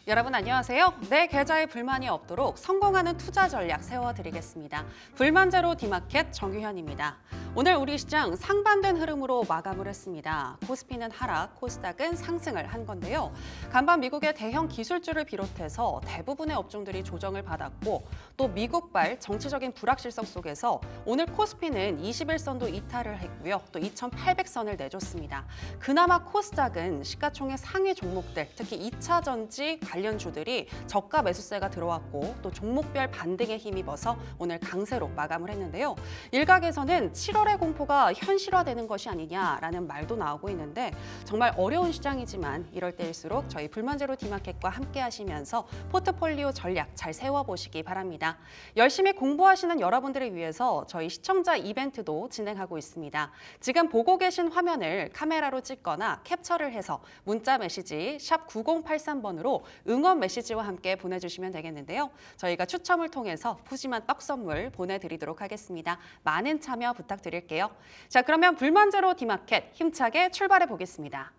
여러분 안녕하세요. 내 계좌에 불만이 없도록 성공하는 투자 전략 세워드리겠습니다. 불만제로 디마켓 정유현입니다. 오늘 우리 시장 상반된 흐름으로 마감을 했습니다. 코스피는 하락, 코스닥은 상승을 한 건데요. 간밤 미국의 대형 기술주를 비롯해서 대부분의 업종들이 조정을 받았고 또 미국발 정치적인 불확실성 속에서 오늘 코스피는 21선도 이탈을 했고요. 또 2800선을 내줬습니다. 그나마 코스닥은 시가총액 상위 종목들, 특히 2차 전지 관련주들이 저가 매수세가 들어왔고 또 종목별 반등에 힘입어서 오늘 강세로 마감을 했는데요. 일각에서는 7월의 공포가 현실화되는 것이 아니냐라는 말도 나오고 있는데 정말 어려운 시장이지만 이럴 때일수록 저희 불만제로 디마켓과 함께 하시면서 포트폴리오 전략 잘 세워보시기 바랍니다. 열심히 공부하시는 여러분들을 위해서 저희 시청자 이벤트도 진행하고 있습니다. 지금 보고 계신 화면을 카메라로 찍거나 캡처를 해서 문자 메시지 샵 9083번으로 응원 메시지와 함께 보내주시면 되겠는데요. 저희가 추첨을 통해서 푸짐한 떡 선물 보내드리도록 하겠습니다. 많은 참여 부탁드릴게요. 자, 그러면 불만제로 디마켓 힘차게 출발해 보겠습니다.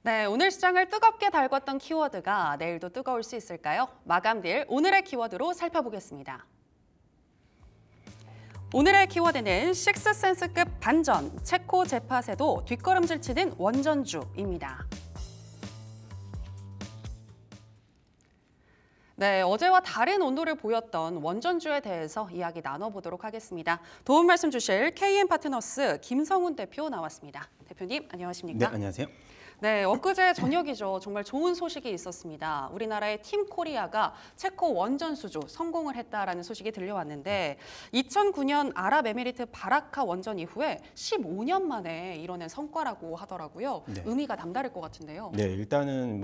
네, 오늘 시장을 뜨겁게 달궜던 키워드가 내일도 뜨거울 수 있을까요? 마감딜 오늘의 키워드로 살펴보겠습니다. 오늘의 키워드는 식스센스급 반전, 체코 제팟에도 뒷걸음질 치는 원전주입니다. 네, 어제와 다른 온도를 보였던 원전주에 대해서 이야기 나눠보도록 하겠습니다. 도움 말씀 주실 KM파트너스 김성훈 대표 나왔습니다. 대표님, 안녕하십니까? 네, 안녕하세요. 네, 엊그제 저녁이죠. 정말 좋은 소식이 있었습니다. 우리나라의 팀코리아가 체코 원전 수주 성공을 했다라는 소식이 들려왔는데 2009년 아랍에미리트 바라카 원전 이후에 15년 만에 이뤄낸 성과라고 하더라고요. 네. 의미가 남다를 것 같은데요. 네, 일단은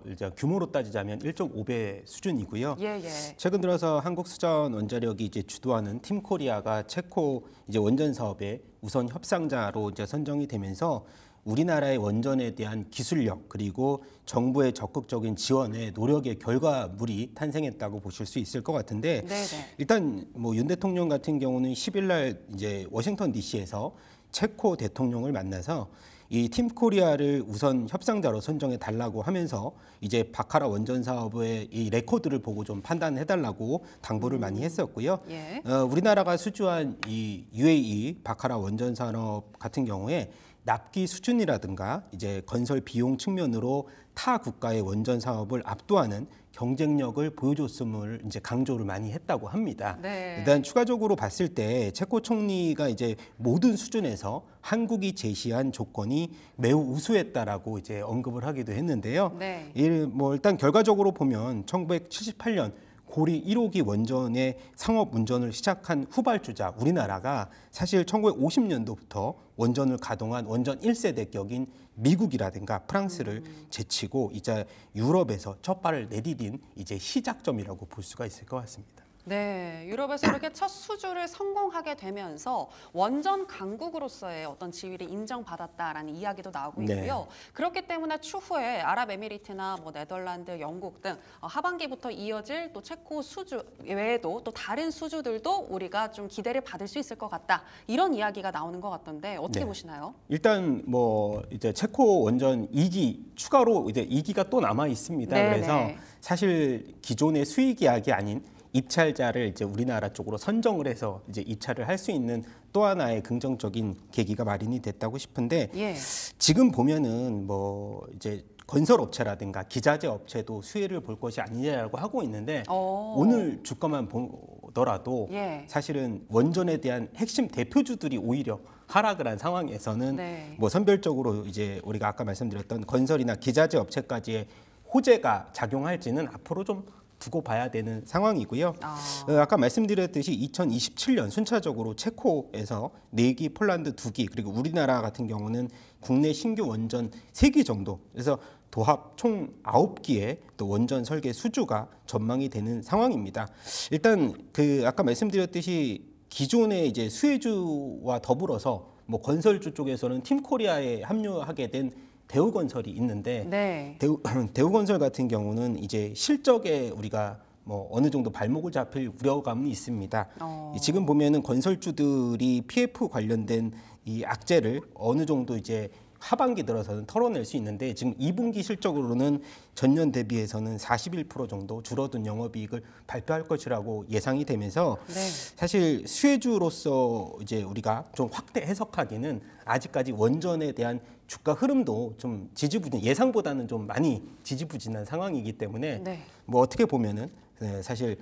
일단 규모로 따지자면 1.5배 수준이고요. 예. 최근 들어서 한국수자원원자력이 이제 주도하는 팀코리아가 체코 이제 원전 사업의 우선 협상자로 이제 선정이 되면서 우리나라의 원전에 대한 기술력 그리고 정부의 적극적인 지원에 노력의 결과물이 탄생했다고 보실 수 있을 것 같은데 네네. 일단 윤 대통령 같은 경우는 10일 날 이제 워싱턴 DC에서 체코 대통령을 만나서 이 팀코리아를 우선 협상자로 선정해 달라고 하면서 이제 바카라 원전 사업의 이 레코드를 보고 좀 판단해 달라고 당부를 많이 했었고요. 예. 우리나라가 수주한 이 UAE 바카라 원전 산업 같은 경우에 납기 수준이라든가 이제 건설 비용 측면으로 타 국가의 원전 사업을 압도하는 경쟁력을 보여줬음을 이제 강조를 많이 했다고 합니다. 네. 일단 추가적으로 봤을 때 체코 총리가 이제 모든 수준에서 한국이 제시한 조건이 매우 우수했다라고 이제 언급을 하기도 했는데요. 네. 일단 결과적으로 보면 1978년 고리 1호기 원전의 상업 운전을 시작한 후발주자 우리나라가 사실 1950년도부터 원전을 가동한 원전 1세대격인 미국이라든가 프랑스를 제치고 이제 유럽에서 첫 발을 내디딘 이제 시작점이라고 볼 수가 있을 것 같습니다. 네, 유럽에서 이렇게 첫 수주를 성공하게 되면서 원전 강국으로서의 어떤 지위를 인정받았다라는 이야기도 나오고 있고요. 네. 그렇기 때문에 추후에 아랍에미리트나 네덜란드, 영국 등 하반기부터 이어질 또 체코 수주 외에도 또 다른 수주들도 우리가 좀 기대를 받을 수 있을 것 같다. 이런 이야기가 나오는 것 같던데 어떻게 네. 보시나요? 일단 이제 체코 원전 2기 추가로 이제 2기가 또 남아 있습니다. 네네. 그래서 사실 기존의 수익 계약이 아닌 입찰자를 이제 우리나라 쪽으로 선정을 해서 이제 입찰을 할 수 있는 또 하나의 긍정적인 계기가 마련이 됐다고 싶은데 예. 지금 보면은 이제 건설 업체라든가 기자재 업체도 수혜를 볼 것이 아니냐라고 하고 있는데 오늘 주가만 보더라도 예. 사실은 원전에 대한 핵심 대표주들이 오히려 하락을 한 상황에서는 네. 선별적으로 이제 우리가 아까 말씀드렸던 건설이나 기자재 업체까지의 호재가 작용할지는 앞으로 좀 두고 봐야 되는 상황이고요. 아. 아까 말씀드렸듯이 2027년 순차적으로 체코에서 4기, 폴란드 2기, 그리고 우리나라 같은 경우는 국내 신규 원전 3기 정도. 그래서 도합 총 9기의 또 원전 설계 수주가 전망이 되는 상황입니다. 일단 그 아까 말씀드렸듯이 기존의 이제 수혜주와 더불어서 뭐 건설주 쪽에서는 팀코리아에 합류하게 된 대우건설이 있는데 네. 대우건설 같은 경우는 이제 실적에 우리가 뭐 어느 정도 발목을 잡힐 우려감은 있습니다. 지금 보면은 건설주들이 PF 관련된 이 악재를 어느 정도 이제 하반기 들어서는 털어낼 수 있는데 지금 2분기 실적으로는 전년 대비해서는 41% 정도 줄어든 영업이익을 발표할 것이라고 예상이 되면서 네. 사실 수혜주로서 이제 우리가 좀 확대 해석하기는 아직까지 원전에 대한 주가 흐름도 좀 지지부진, 예상보다는 좀 많이 지지부진한 상황이기 때문에 네. 뭐 어떻게 보면은 사실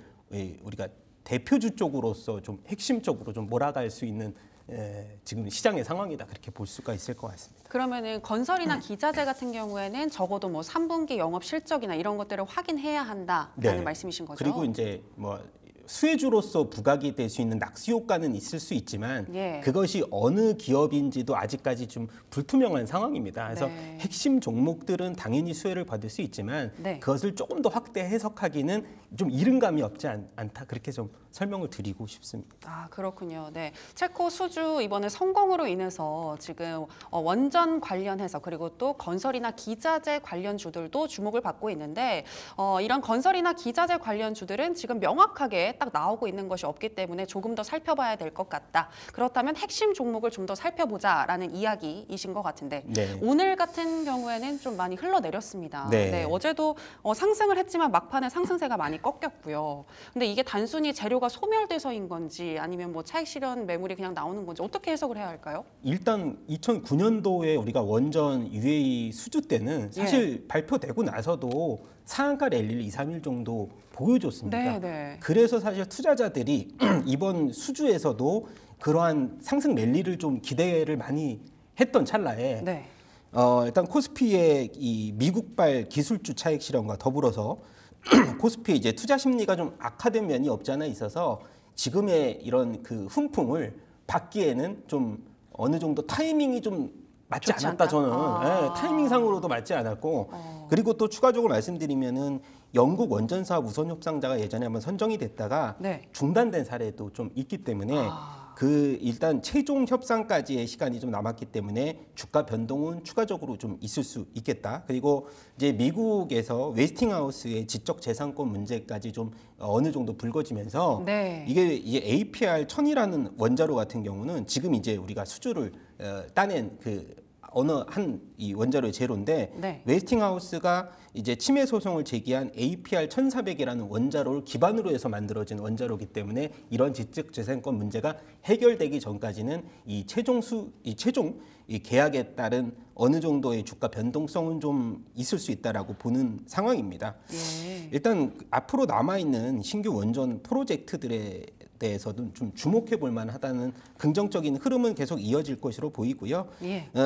우리가 대표주 쪽으로서 좀 핵심적으로 좀 몰아갈 수 있는 지금 시장의 상황이다, 그렇게 볼 수가 있을 것 같습니다. 그러면은 건설이나 기자재 같은 경우에는 적어도 뭐 3분기 영업 실적이나 이런 것들을 확인해야 한다라는 말씀이신 거죠? 그리고 이제 뭐 수혜주로서 부각이 될 수 있는 낙수 효과는 있을 수 있지만 예. 그것이 어느 기업인지도 아직까지 좀 불투명한 상황입니다. 그래서 네. 핵심 종목들은 당연히 수혜를 받을 수 있지만 네. 그것을 조금 더 확대 해석하기는 좀 이른감이 없지 않다, 그렇게 좀 설명을 드리고 싶습니다. 아, 그렇군요. 네. 체코 수주 이번에 성공으로 인해서 지금 원전 관련해서 그리고 또 건설이나 기자재 관련주들도 주목을 받고 있는데 이런 건설이나 기자재 관련주들은 지금 명확하게 딱 나오고 있는 것이 없기 때문에 조금 더 살펴봐야 될 것 같다. 그렇다면 핵심 종목을 좀 더 살펴보자라는 이야기이신 것 같은데 네. 오늘 같은 경우에는 좀 많이 흘러내렸습니다. 네. 어제도 상승을 했지만 막판에 상승세가 많이 꺾였고요. 근데 이게 단순히 재료가 소멸돼서인 건지 아니면 뭐 차익 실현 매물이 그냥 나오는 건지 어떻게 해석을 해야 할까요? 일단 2009년도에 우리가 원전 UAE 수주 때는 사실 발표되고 나서도 상한가 랠리를 2, 3일 정도 보여줬습니다. 네. 그래서 사실 투자자들이 이번 수주에서도 그러한 상승 랠리를 좀 기대를 많이 했던 찰나에 네. 일단 코스피의 이 미국발 기술주 차익 실현과 더불어서 코스피 이제 투자 심리가 좀 악화된 면이 없지 않아 있어서 지금의 이런 그 훈풍을 받기에는 좀 어느 정도 타이밍이 좀 맞지 않았다, 저는. 타이밍상으로도 맞지 않았고 그리고 또 추가적으로 말씀드리면은 영국 원전 사업 우선 협상자가 예전에 한번 선정이 됐다가 중단된 사례도 좀 있기 때문에 그 일단 최종 협상까지의 시간이 좀 남았기 때문에 주가 변동은 추가적으로 좀 있을 수 있겠다. 그리고 이제 미국에서 웨스팅하우스의 지적 재산권 문제까지 좀 어느 정도 불거지면서 이게 이제 APR 1000이라는 원자로 같은 경우는 지금 이제 우리가 수주를 따낸 그 어느 한 이 원자로의 재료인데 웨스팅하우스가 이제 침해 소송을 제기한 APR 1400이라는 원자로를 기반으로 해서 만들어진 원자로이기 때문에 이런 지적 재산권 문제가 해결되기 전까지는 이 최종 이 계약에 따른 어느 정도의 주가 변동성은 좀 있을 수 있다라고 보는 상황입니다. 일단 앞으로 남아 있는 신규 원전 프로젝트들에 대해서도 좀 주목해 볼 만하다는 긍정적인 흐름은 계속 이어질 것으로 보이고요.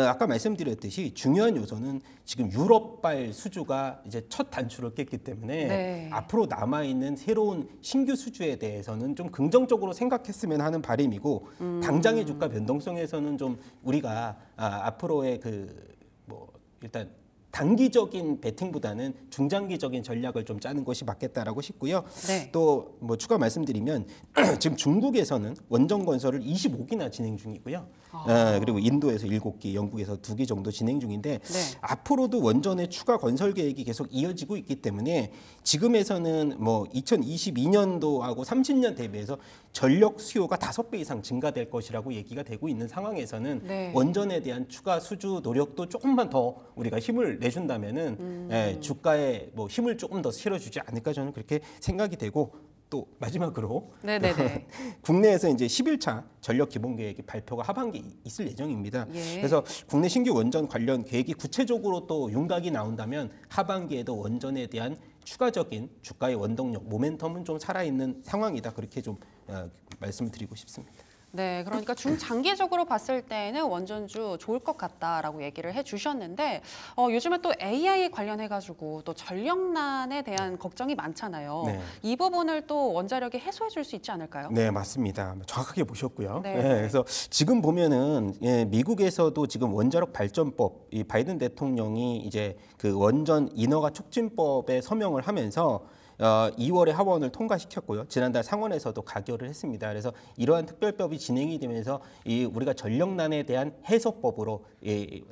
아까 말씀드렸듯이 중요한 요소는 지금 유럽발 수주가 이제 첫 단추를 깼기 때문에 앞으로 남아 있는 새로운 신규 수주에 대해서는 좀 긍정적으로 생각했으면 하는 바람이고 당장의 주가 변동성에서는 좀 우리가 앞으로의 그 뭐 일단 단기적인 배팅보다는 중장기적인 전략을 좀 짜는 것이 맞겠다라고 싶고요. 또 뭐 추가 말씀드리면 지금 중국에서는 원전 건설을 25기나 진행 중이고요. 그리고 인도에서 7기, 영국에서 2기 정도 진행 중인데 앞으로도 원전의 추가 건설 계획이 계속 이어지고 있기 때문에 지금에서는 뭐 2022년도하고 30년 대비해서 전력 수요가 5배 이상 증가될 것이라고 얘기가 되고 있는 상황에서는 원전에 대한 추가 수주 노력도 조금만 더 우리가 힘을 내준다면은 주가에 뭐 힘을 조금 더 실어주지 않을까, 저는 그렇게 생각이 되고, 또 마지막으로 국내에서 이제 11차 전력 기본 계획이 발표가 하반기에 있을 예정입니다. 그래서 국내 신규 원전 관련 계획이 구체적으로 또 윤곽이 나온다면 하반기에도 원전에 대한 추가적인 주가의 원동력, 모멘텀은 좀 살아있는 상황이다, 그렇게 좀 말씀을 드리고 싶습니다. 네, 그러니까 중장기적으로 봤을 때는 원전주 좋을 것 같다라고 얘기를 해주셨는데 요즘에 또 AI 관련해가지고 또 전력난에 대한 걱정이 많잖아요. 네. 이 부분을 또 원자력이 해소해 줄 수 있지 않을까요? 네, 맞습니다. 정확하게 보셨고요. 네. 그래서 지금 보면은 미국에서도 지금 원자력 발전법, 이 바이든 대통령이 이제 그 원전 인허가 촉진법에 서명을 하면서 2월에 하원을 통과시켰고요. 지난달 상원에서도 가결을 했습니다. 그래서 이러한 특별법이 진행이 되면서 이 우리가 전력난에 대한 해소법으로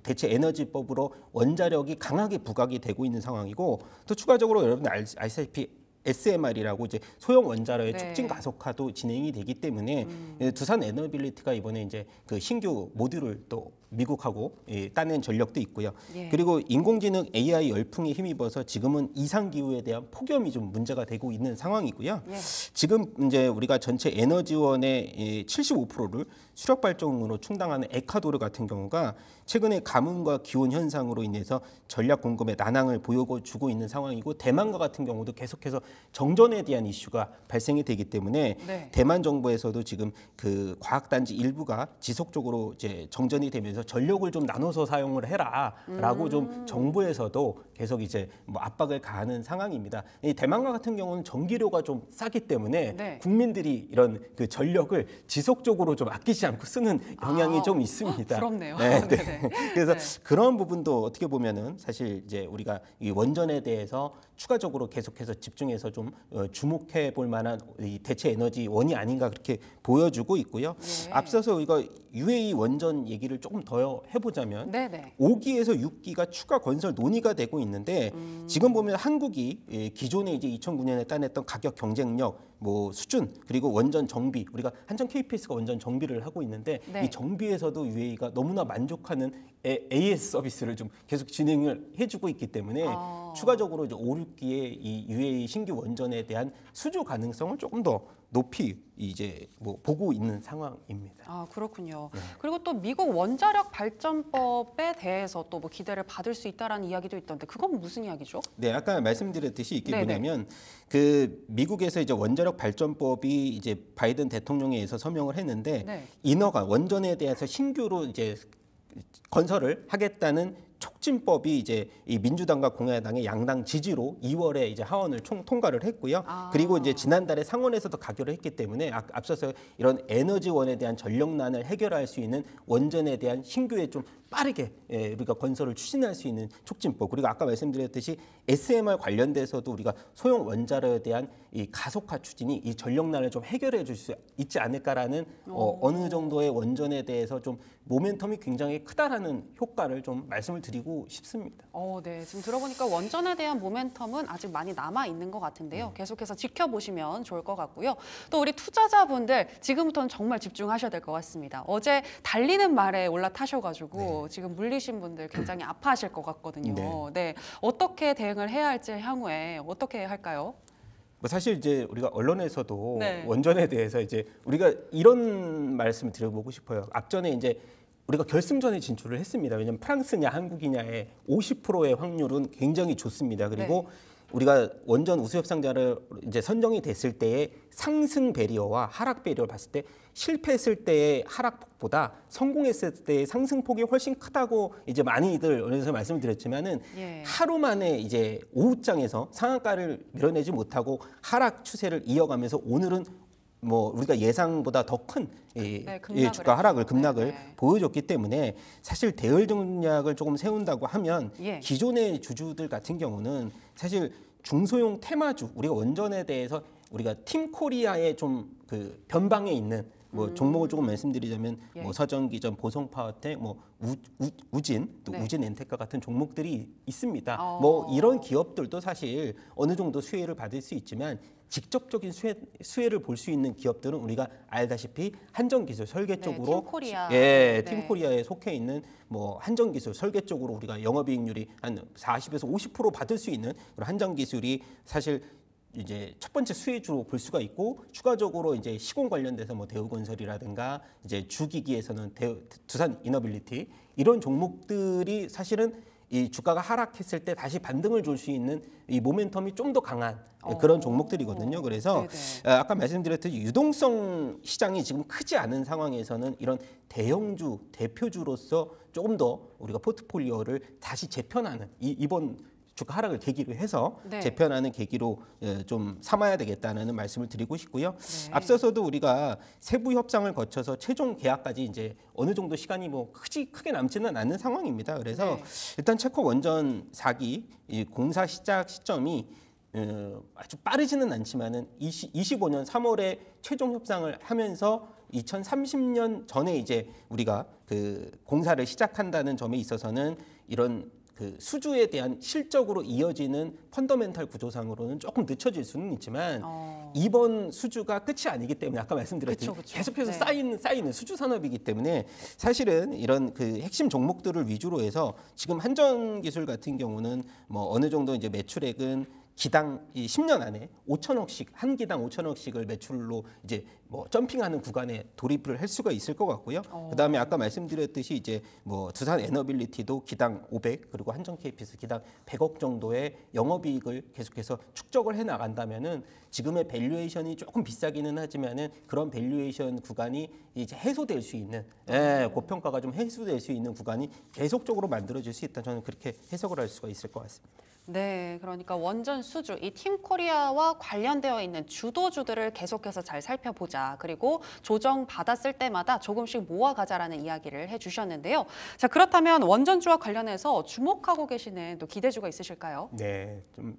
대체 에너지법으로 원자력이 강하게 부각이 되고 있는 상황이고 또 추가적으로 여러분 아시다시피 SMR이라고 이제 소형 원자로의 네. 촉진 가속화도 진행이 되기 때문에 두산 에너빌리티가 이번에 이제 그 신규 모듈을 또 미국하고 따낸 전력도 있고요. 예. 그리고 인공지능 AI 열풍에 힘입어서 지금은 이상 기후에 대한 폭염이 좀 문제가 되고 있는 상황이고요. 예. 지금 이제 우리가 전체 에너지원의 75%를 수력 발전으로 충당하는 에콰도르 같은 경우가 최근에 가뭄과 기온 현상으로 인해서 전략 공급에 난항을 보여주고 있는 상황이고 대만과 같은 경우도 계속해서 정전에 대한 이슈가 발생이 되기 때문에 네. 대만 정부에서도 지금 그 과학단지 일부가 지속적으로 이제 정전이 되면서 전력을 좀 나눠서 사용을 해라라고 좀 정부에서도 계속 이제 뭐 압박을 가하는 상황입니다. 이 대만과 같은 경우는 전기료가 좀 싸기 때문에 네. 국민들이 이런 그 전력을 지속적으로 좀 아끼지 않고 쓰는 경향이 좀 있습니다. 부럽네요. 네, 네. 네네. 그래서 네. 그런 부분도 어떻게 보면은 사실 이제 우리가 이 원전에 대해서 추가적으로 계속해서 집중해서 좀 주목해 볼 만한 이 대체 에너지원이 아닌가 그렇게 보여주고 있고요. 네. 앞서서 이거 UAE 원전 얘기를 조금 더 해보자면 네네. 5기에서 6기가 추가 건설 논의가 되고 있는데 지금 보면 한국이 기존에 이제 2009년에 따냈던 가격 경쟁력 뭐 수준 그리고 원전 정비 우리가 한전 KPS가 원전 정비를 하고 있는데 네. 이 정비에서도 UAE가 너무나 만족하는 AS 서비스를 좀 계속 진행을 해주고 있기 때문에 추가적으로 이제 5, 6기의 이 UAE 신규 원전에 대한 수주 가능성을 조금 더 높이 이제 뭐 보고 있는 상황입니다. 아, 그렇군요. 네. 그리고 또 미국 원자력 발전법에 대해서 또 뭐 기대를 받을 수 있다라는 이야기도 있던데 그건 무슨 이야기죠? 네, 아까 말씀드렸듯이 이게 네네. 뭐냐면 그 미국에서 이제 원자력 발전법이 이제 바이든 대통령에 의해서 서명을 했는데 네. 인허가 원전에 대해서 신규로 이제 건설을 하겠다는 촉진법이 이제 이 민주당과 공화당의 양당 지지로 2월에 이제 하원을 통과를 했고요. 그리고 이제 지난달에 상원에서도 가결을 했기 때문에 앞서서 이런 에너지원에 대한 전력난을 해결할 수 있는 원전에 대한 신규에 좀 빠르게 우리가 건설을 추진할 수 있는 촉진법 그리고 아까 말씀드렸듯이 SMR 관련돼서도 우리가 소형 원자로에 대한 이 가속화 추진이 이 전력난을 좀 해결해 줄 수 있지 않을까라는 어느 정도의 원전에 대해서 좀 모멘텀이 굉장히 크다라는 효과를 좀 말씀을 드리고 싶습니다. 네. 지금 들어보니까 원전에 대한 모멘텀은 아직 많이 남아 있는 것 같은데요. 계속해서 지켜보시면 좋을 것 같고요. 또 우리 투자자분들 지금부터는 정말 집중하셔야 될 것 같습니다. 어제 달리는 말에 올라타셔가지고 지금 물리신 분들 굉장히 아파하실 것 같거든요. 네. 어떻게 대응을 해야 할지 향후에 어떻게 할까요? 뭐 사실 이제 우리가 언론에서도 네. 원전에 대해서 이제 우리가 이런 말씀을 드려보고 싶어요. 앞전에 이제 우리가 결승전에 진출을 했습니다. 왜냐하면 프랑스냐 한국이냐의 50%의 확률은 굉장히 좋습니다. 그리고 우리가 원전 우수 협상자를 이제 선정이 됐을 때의 상승 배리어와 하락 배리어를 봤을 때 실패했을 때의 하락폭보다 성공했을 때의 상승폭이 훨씬 크다고 이제 많이들 어디서 말씀을 드렸지만은 하루 만에 이제 오후장에서 상한가를 밀어내지 못하고 하락 추세를 이어가면서 오늘은 뭐 우리가 예상보다 더 큰 주가 하락을 급락을 보여줬기 때문에 사실 대응 전략을 조금 세운다고 하면 기존의 주주들 같은 경우는 사실 중소형 테마주 우리가 원전에 대해서 우리가 팀 코리아의 좀 그 변방에 있는 뭐 종목을 조금 말씀드리자면 뭐 서전기전, 보성파워텍, 뭐 우진, 또 우진 엔테카 같은 종목들이 있습니다. 뭐 이런 기업들도 사실 어느 정도 수혜를 받을 수 있지만 직접적인 수혜를 볼 수 있는 기업들은 우리가 알다시피 한전기술 설계 쪽으로 팀코리아. 팀코리아에 속해 있는 뭐 한전기술 설계 쪽으로 우리가 영업이익률이 한 40에서 50% 받을 수 있는 그런 한전기술이 사실 이제 첫 번째 수혜주로 볼 수가 있고 추가적으로 이제 시공 관련돼서 뭐 대우건설이라든가 이제 주기기에서는 두산 이너빌리티 이런 종목들이 사실은 이 주가가 하락했을 때 다시 반등을 줄 수 있는 이 모멘텀이 좀 더 강한 그런 종목들이거든요. 그래서 아까 말씀드렸듯이 유동성 시장이 지금 크지 않은 상황에서는 이런 대형주, 대표주로서 조금 더 우리가 포트폴리오를 다시 재편하는 이번 주가 하락을 계기로 해서 재편하는 계기로 좀 삼아야 되겠다는 말씀을 드리고 싶고요. 앞서서도 우리가 세부 협상을 거쳐서 최종 계약까지 이제 어느 정도 시간이 뭐 크게 남지는 않는 상황입니다. 그래서 일단 체코 원전 4기 이 공사 시작 시점이 아주 빠르지는 않지만은 25년 3월에 최종 협상을 하면서 2030년 전에 이제 우리가 그 공사를 시작한다는 점에 있어서는 이런 그 수주에 대한 실적으로 이어지는 펀더멘탈 구조상으로는 조금 늦춰질 수는 있지만 이번 수주가 끝이 아니기 때문에 아까 말씀드렸듯이 계속해서 쌓이는 수주 산업이기 때문에 사실은 이런 그 핵심 종목들을 위주로 해서 지금 한전기술 같은 경우는 뭐 어느 정도 이제 매출액은 기당 10년 안에 5천억씩 한 기당 5천억씩을 매출로 이제 뭐 점핑하는 구간에 돌입을 할 수가 있을 것 같고요. 그다음에 아까 말씀드렸듯이 이제 뭐 두산 에너빌리티도 기당 500 그리고 한전 KPS 기당 100억 정도의 영업이익을 계속해서 축적을 해 나간다면은 지금의 밸류에이션이 조금 비싸기는 하지만은 그런 밸류에이션 구간이 이제 해소될 수 있는 고평가가 좀 해소될 수 있는 구간이 계속적으로 만들어질 수 있다. 저는 그렇게 해석을 할 수가 있을 것 같습니다. 네, 그러니까 원전 수주, 이 팀코리아와 관련되어 있는 주도주들을 계속해서 잘 살펴보자. 그리고 조정 받았을 때마다 조금씩 모아가자라는 이야기를 해주셨는데요. 자, 그렇다면 원전주와 관련해서 주목하고 계시는 또 기대주가 있으실까요? 네, 좀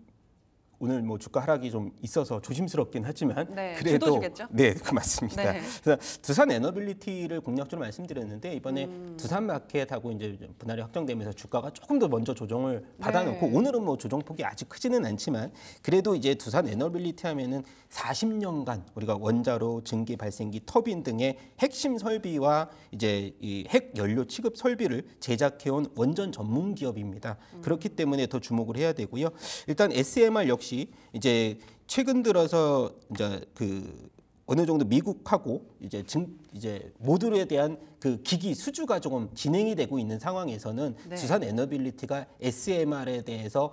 오늘 뭐 주가 하락이 좀 있어서 조심스럽긴 하지만 그래도 주도주겠죠? 네, 맞습니다. 그래서 두산 에너빌리티를 공략적으로 말씀드렸는데 이번에 두산 마켓하고 이제 분할이 확정되면서 주가가 조금 더 먼저 조정을 받아놓고 오늘은 뭐 조정폭이 아직 크지는 않지만 그래도 이제 두산 에너빌리티 하면은 40년간 우리가 원자로, 증기 발생기, 터빈 등의 핵심 설비와 이제 이 핵 연료 취급 설비를 제작해온 원전 전문 기업입니다. 그렇기 때문에 더 주목을 해야 되고요. 일단 SMR 역시 이제 최근 들어서 이제 그 어느 정도 미국하고 이제 모듈에 대한 그 기기 수주가 조금 진행이 되고 있는 상황에서는 두산 에너빌리티가 SMR에 대해서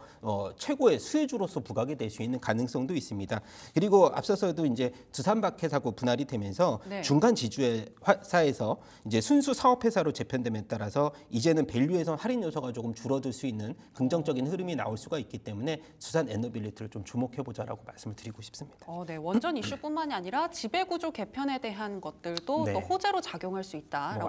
최고의 수혜주로서 부각이 될 수 있는 가능성도 있습니다. 그리고 앞서서도 이제 두산 마켓하고 분할이 되면서 중간 지주회사에서 이제 순수 사업회사로 재편됨에 따라서 이제는 밸류에서 할인 요소가 조금 줄어들 수 있는 긍정적인 흐름이 나올 수가 있기 때문에 두산 에너빌리티를 좀 주목해보자라고 말씀을 드리고 싶습니다. 네, 원전 이슈뿐만이 아니라 지배구조 개편에 대한 것들도 또 호재로 작용할 수 있다.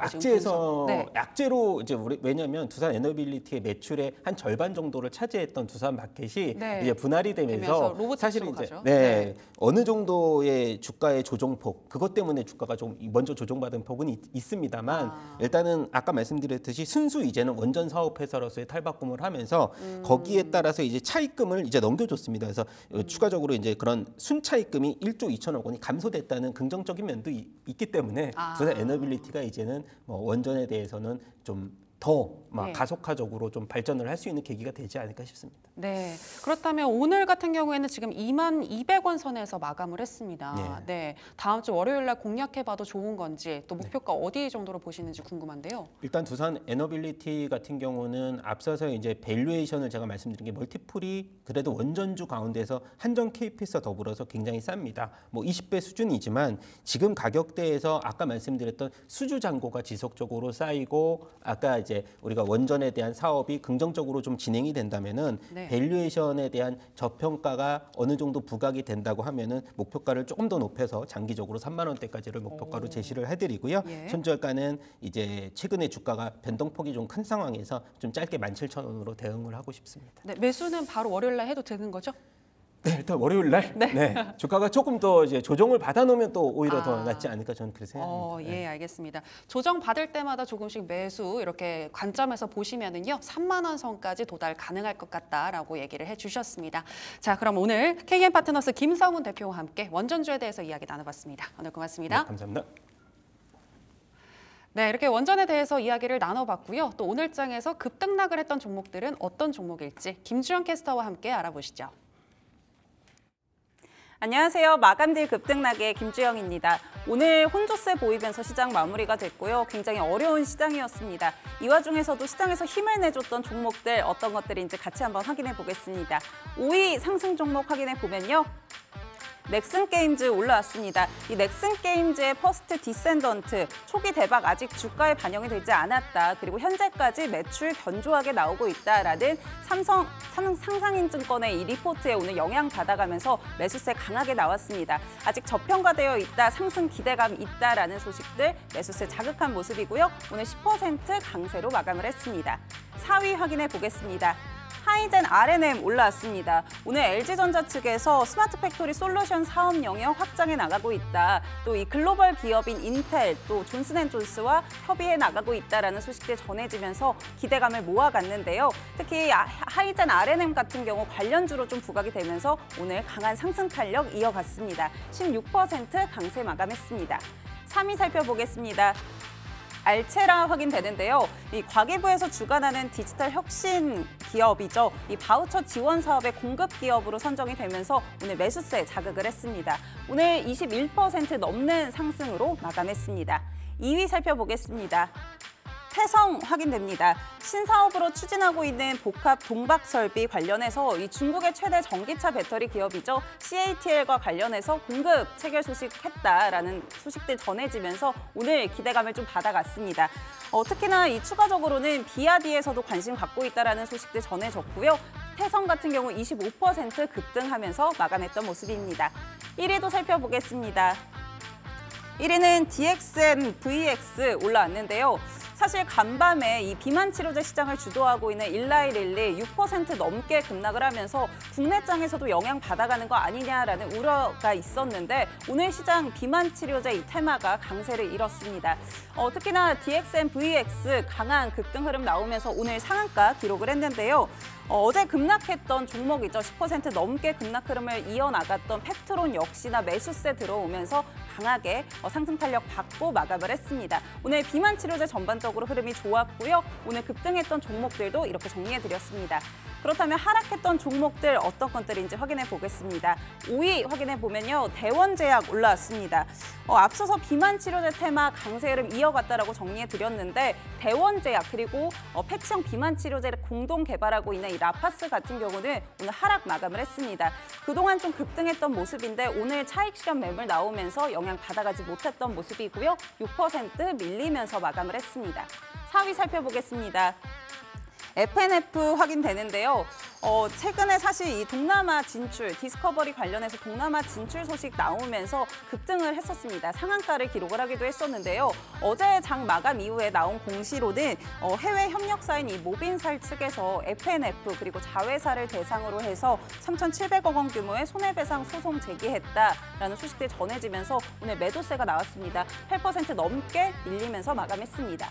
약재로 이제 왜냐하면 두산 에너빌리티의 매출의 한 절반 정도를 차지했던 두산 마켓이 이제 분할이 되면서 사실은 이제 어느 정도의 주가의 조정폭 그것 때문에 주가가 좀 먼저 조정받은 폭은 있습니다만 일단은 아까 말씀드렸듯이 순수 이제는 원전 사업 회사로서의 탈바꿈을 하면서 거기에 따라서 이제 차입금을 이제 넘겨줬습니다. 그래서 추가적으로 이제 그런 순차입금이 1조 2천억 원이 감소됐다는 긍정적인 면도 있기 때문에 두산 에너빌리티가 이제는 뭐 원전에 대해서는 좀 더 가속화적으로 좀 발전을 할 수 있는 계기가 되지 않을까 싶습니다. 네, 그렇다면 오늘 같은 경우에는 지금 22,200원 선에서 마감을 했습니다. 네, 다음 주 월요일 날 공략해봐도 좋은 건지 또 목표가 어디 정도로 보시는지 궁금한데요. 일단 두산 에너빌리티 같은 경우는 앞서서 이제 밸류에이션을 제가 말씀드린 게 멀티플이 그래도 원전주 가운데서 한전 KPS와 더불어서 굉장히 쌉니다. 뭐 20배 수준이지만 지금 가격대에서 아까 말씀드렸던 수주 잔고가 지속적으로 쌓이고 아까 이제 우리가 원전에 대한 사업이 긍정적으로 좀 진행이 된다면은 밸류에이션에 대한 저평가가 어느 정도 부각이 된다고 하면은 목표가를 조금 더 높여서 장기적으로 3만 원대까지를 목표가로 제시를 해드리고요. 손절가는 이제 최근에 주가가 변동폭이 좀 큰 상황에서 좀 짧게 17,000원으로 대응을 하고 싶습니다. 네, 매수는 바로 월요일 날 해도 되는 거죠? 네, 일단 월요일 날 주가가 조금 더 이제 조정을 받아놓으면 또 오히려 더 낫지 않을까 저는 그렇게 생각합니다. 예, 알겠습니다. 조정 받을 때마다 조금씩 매수 이렇게 관점에서 보시면은요 3만 원 선까지 도달 가능할 것 같다라고 얘기를 해주셨습니다. 자, 그럼 오늘 KM파트너스 김성훈 대표와 함께 원전주에 대해서 이야기 나눠봤습니다. 오늘 고맙습니다. 네, 감사합니다. 네, 이렇게 원전에 대해서 이야기를 나눠봤고요. 또 오늘장에서 급등락을 했던 종목들은 어떤 종목일지 김주영 캐스터와 함께 알아보시죠. 안녕하세요. 마감딜 급등락의 김주영입니다. 오늘 혼조세 보이면서 시장 마무리가 됐고요. 굉장히 어려운 시장이었습니다. 이 와중에서도 시장에서 힘을 내줬던 종목들 어떤 것들인지 같이 한번 확인해 보겠습니다. 5위 상승 종목 확인해 보면요. 넥슨게임즈 올라왔습니다. 이 넥슨게임즈의 퍼스트 디센던트, 초기 대박 아직 주가에 반영이 되지 않았다. 그리고 현재까지 매출 견조하게 나오고 있다라는 상상인증권의 이 리포트에 오늘 영향받아가면서 매수세 강하게 나왔습니다. 아직 저평가되어 있다, 상승 기대감 있다라는 소식들 매수세 자극한 모습이고요. 오늘 10% 강세로 마감을 했습니다. 4위 확인해 보겠습니다. 하이젠 R&M 올라왔습니다. 오늘 LG전자 측에서 스마트 팩토리 솔루션 사업 영역 확장해 나가고 있다. 또 이 글로벌 기업인 인텔, 또 존슨앤존스와 협의해 나가고 있다라는 소식들 전해지면서 기대감을 모아갔는데요. 특히 하이젠 R&M 같은 경우 관련주로 좀 부각이 되면서 오늘 강한 상승 탄력 이어갔습니다. 16% 강세 마감했습니다. 3위 살펴보겠습니다. 알체라 확인되는데요. 이 과기부에서 주관하는 디지털 혁신 기업이죠. 이 바우처 지원 사업의 공급 기업으로 선정이 되면서 오늘 매수세 자극을 했습니다. 오늘 21% 넘는 상승으로 마감했습니다. 2위 살펴보겠습니다. 태성 확인됩니다. 신사업으로 추진하고 있는 복합 동박 설비 관련해서 이 중국의 최대 전기차 배터리 기업이죠. CATL과 관련해서 공급 체결 소식했다라는 소식들 전해지면서 오늘 기대감을 좀 받아갔습니다. 특히나 이 추가적으로는 비아디에서도 관심 갖고 있다라는 소식들 전해졌고요. 태성 같은 경우 25% 급등하면서 마감했던 모습입니다. 1위도 살펴보겠습니다. 1위는 DXM VX 올라왔는데요. 사실 간밤에 이 비만 치료제 시장을 주도하고 있는 일라이릴리 6% 넘게 급락을 하면서 국내장에서도 영향받아가는 거 아니냐라는 우려가 있었는데 오늘 시장 비만 치료제 이 테마가 강세를 잃었습니다. 특히나 DXM VX 강한 급등 흐름 나오면서 오늘 상한가 기록을 했는데요. 어제 급락했던 종목이죠. 10% 넘게 급락 흐름을 이어나갔던 펩트론 역시나 매수세 들어오면서 강하게 상승 탄력 받고 마감을 했습니다. 오늘 비만 치료제 전반적으로 흐름이 좋았고요. 오늘 급등했던 종목들도 이렇게 정리해드렸습니다. 그렇다면 하락했던 종목들 어떤 것들인지 확인해 보겠습니다. 5위 확인해 보면요. 대원제약 올라왔습니다. 앞서서 비만 치료제 테마 강세 흐름 이어갔다라고 정리해 드렸는데 대원제약 그리고 패치형 비만 치료제를 공동 개발하고 있는 이 라파스 같은 경우는 오늘 하락 마감을 했습니다. 그동안 좀 급등했던 모습인데 오늘 차익 실현 매물 나오면서 영향 받아가지 못했던 모습이고요. 6% 밀리면서 마감을 했습니다. 4위 살펴보겠습니다. FNF 확인되는데요. 최근에 사실 이 동남아 진출, 디스커버리 관련해서 동남아 진출 소식 나오면서 급등을 했었습니다. 상한가를 기록을 하기도 했었는데요. 어제 장 마감 이후에 나온 공시로는 해외 협력사인 이 모빈살 측에서 FNF 그리고 자회사를 대상으로 해서 3,700억 원 규모의 손해배상 소송 제기했다라는 소식들이 전해지면서 오늘 매도세가 나왔습니다. 8% 넘게 밀리면서 마감했습니다.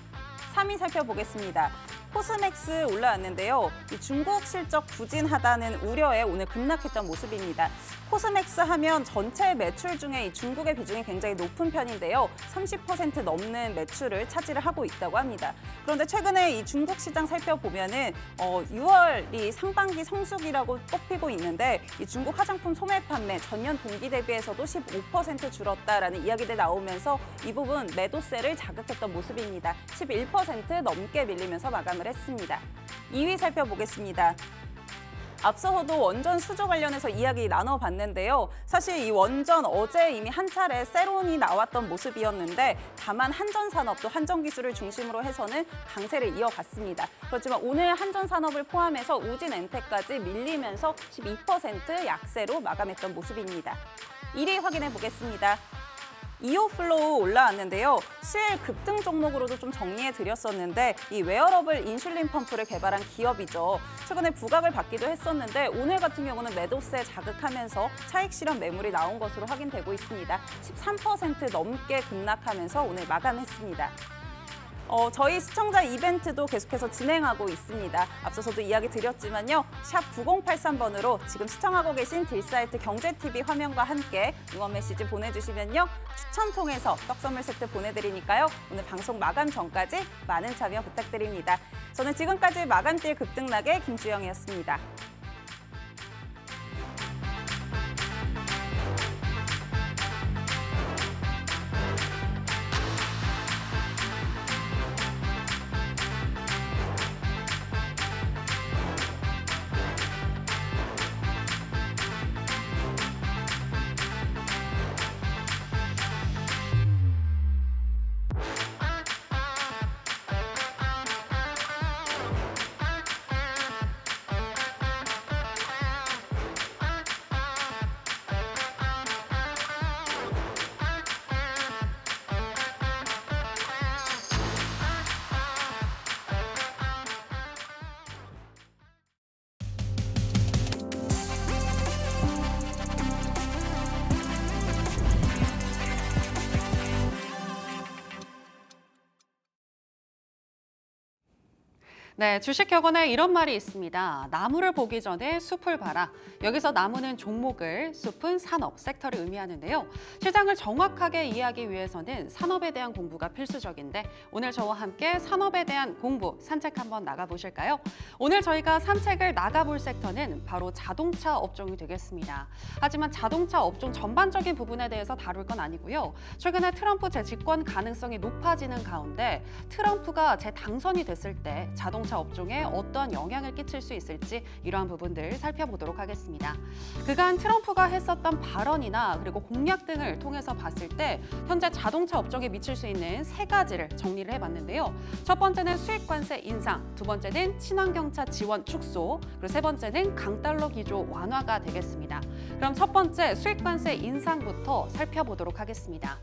3위 살펴보겠습니다. 코스맥스 올라왔는데요. 이 중국 실적 부진하다는 우려에 오늘 급락했던 모습입니다. 코스맥스 하면 전체 매출 중에 이 중국의 비중이 굉장히 높은 편인데요. 30% 넘는 매출을 차지를 하고 있다고 합니다. 그런데 최근에 이 중국 시장 살펴보면은 6월이 상반기 성수기라고 꼽히고 있는데 이 중국 화장품 소매 판매 전년 동기 대비해서도 15% 줄었다라는 이야기들 나오면서 이 부분 매도세를 자극했던 모습입니다. 11% 넘게 밀리면서 마감을 했습니다. 2위 살펴보겠습니다. 앞서서도 원전 수조 관련해서 이야기 나눠봤는데요. 사실 이 원전 어제 이미 한 차례 세론이 나왔던 모습이었는데 다만 한전산업도 한전기술을 중심으로 해서는 강세를 이어갔습니다. 그렇지만 오늘 한전산업을 포함해서 우진엔텍까지 밀리면서 12% 약세로 마감했던 모습입니다. 1위 확인해 보겠습니다. 이오플로우 올라왔는데요. 실 급등 종목으로도 좀 정리해드렸었는데 이 웨어러블 인슐린 펌프를 개발한 기업이죠. 최근에 부각을 받기도 했었는데 오늘 같은 경우는 매도세 자극하면서 차익 실현 매물이 나온 것으로 확인되고 있습니다. 13% 넘게 급락하면서 오늘 마감했습니다. 저희 시청자 이벤트도 계속해서 진행하고 있습니다. 앞서서도 이야기 드렸지만요. 샵 9083번으로 지금 시청하고 계신 딜사이트 경제TV 화면과 함께 응원 메시지 보내주시면요. 추첨 통해서 떡 선물 세트 보내드리니까요. 오늘 방송 마감 전까지 많은 참여 부탁드립니다. 저는 지금까지 마감딜 급등락의 김주영이었습니다. 네, 주식격언에 이런 말이 있습니다. 나무를 보기 전에 숲을 봐라. 여기서 나무는 종목을, 숲은 산업, 섹터를 의미하는데요. 시장을 정확하게 이해하기 위해서는 산업에 대한 공부가 필수적인데 오늘 저와 함께 산업에 대한 공부, 산책 한번 나가보실까요? 오늘 저희가 산책을 나가볼 섹터는 바로 자동차 업종이 되겠습니다. 하지만 자동차 업종 전반적인 부분에 대해서 다룰 건 아니고요. 최근에 트럼프 재집권 가능성이 높아지는 가운데 트럼프가 재당선이 됐을 때 자동차 업종에 어떠한 영향을 끼칠 수 있을지 이러한 부분들 살펴보도록 하겠습니다. 그간 트럼프가 했었던 발언이나 그리고 공약 등을 통해서 봤을 때 현재 자동차 업종에 미칠 수 있는 세 가지를 정리를 해봤는데요. 첫 번째는 수입 관세 인상, 두 번째는 친환경차 지원 축소, 그리고 세 번째는 강달러 기조 완화가 되겠습니다. 그럼 첫 번째 수입 관세 인상부터 살펴보도록 하겠습니다.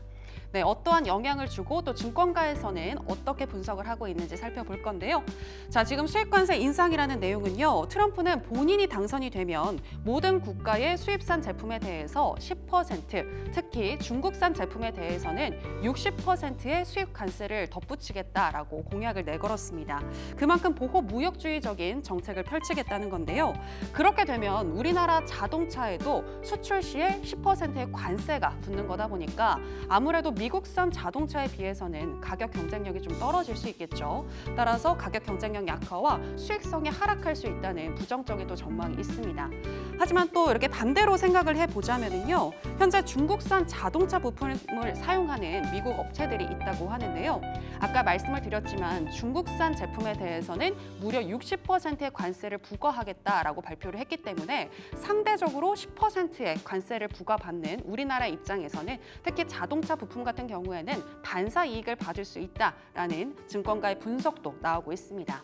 네, 어떠한 영향을 주고 또 증권가에서는 어떻게 분석을 하고 있는지 살펴볼 건데요. 자, 지금 수입관세 인상이라는 내용은요. 트럼프는 본인이 당선이 되면 모든 국가의 수입산 제품에 대해서 10%, 특히 중국산 제품에 대해서는 60%의 수입 관세를 덧붙이겠다라고 공약을 내걸었습니다. 그만큼 보호 무역주의적인 정책을 펼치겠다는 건데요. 그렇게 되면 우리나라 자동차에도 수출 시에 10%의 관세가 붙는 거다 보니까 아무래도 미국산 자동차에 비해서는 가격 경쟁력이 좀 떨어질 수 있겠죠. 따라서 가격 경쟁력 약화와 수익성이 하락할 수 있다는 부정적인 또 전망이 있습니다. 하지만 또 이렇게 반대로 생각을 해보자면요. 현재 중국산 자동차 부품을 사용하는 미국 업체들이 있다고 하는데요. 아까 말씀을 드렸지만 중국산 제품에 대해서는 무려 60%의 관세를 부과하겠다라고 발표를 했기 때문에 상대적으로 10%의 관세를 부과받는 우리나라 입장에서는 특히 자동차 부품 같은 경우에는 반사 이익을 받을 수 있다라는 증권가의 분석도 나오고 있습니다.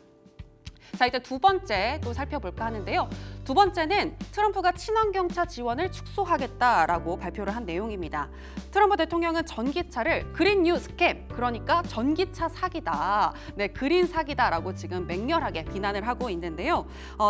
자, 이제 두 번째 또 살펴볼까 하는데요. 두 번째는 트럼프가 친환경차 지원을 축소하겠다라고 발표를 한 내용입니다. 트럼프 대통령은 전기차를 그린 뉴 스캠, 그러니까 전기차 사기다, 네, 그린 사기다라고 지금 맹렬하게 비난을 하고 있는데요.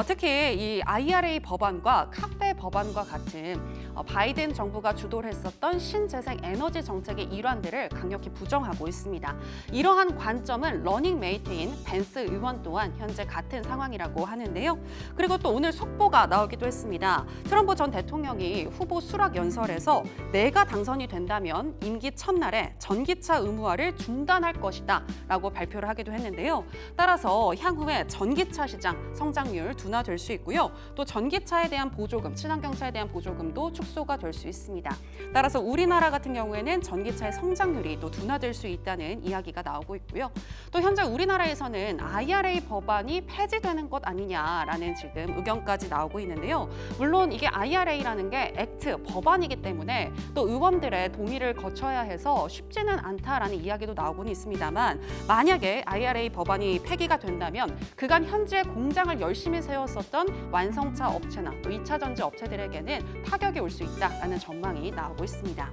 특히 이 IRA 법안과 카페 법안과 같은 바이든 정부가 주도를 했었던 신재생 에너지 정책의 일환들을 강력히 부정하고 있습니다. 이러한 관점은 러닝메이트인 벤스 의원 또한 현재 같은 상황이라고 하는데요. 그리고 또 오늘 속보가 나오기도 했습니다. 트럼프 전 대통령이 후보 수락 연설에서 내가 당선이 된다면 임기 첫날에 전기차 의무화를 중단할 것이다 라고 발표를 하기도 했는데요. 따라서 향후에 전기차 시장 성장률 둔화될 수 있고요. 또 전기차에 대한 보조금, 친환경차에 대한 보조금도 축소가 될 수 있습니다. 따라서 우리나라 같은 경우에는 전기차의 성장률이 또 둔화될 수 있다는 이야기가 나오고 있고요. 또 현재 우리나라에서는 IRA 법안이 폐지되는 것 아니냐라는 지금 의견까지 나오고 있는데요. 물론 이게 IRA라는 게 액트, 법안이기 때문에 또 의원들의 동의를 거쳐야 해서 쉽지는 않다라는 이야기도 나오고는 있습니다만 만약에 IRA 법안이 폐기가 된다면 그간 현재 공장을 열심히 세웠었던 완성차 업체나 또 2차 전지 업체들에게는 타격이 올 수 있다라는 전망이 나오고 있습니다.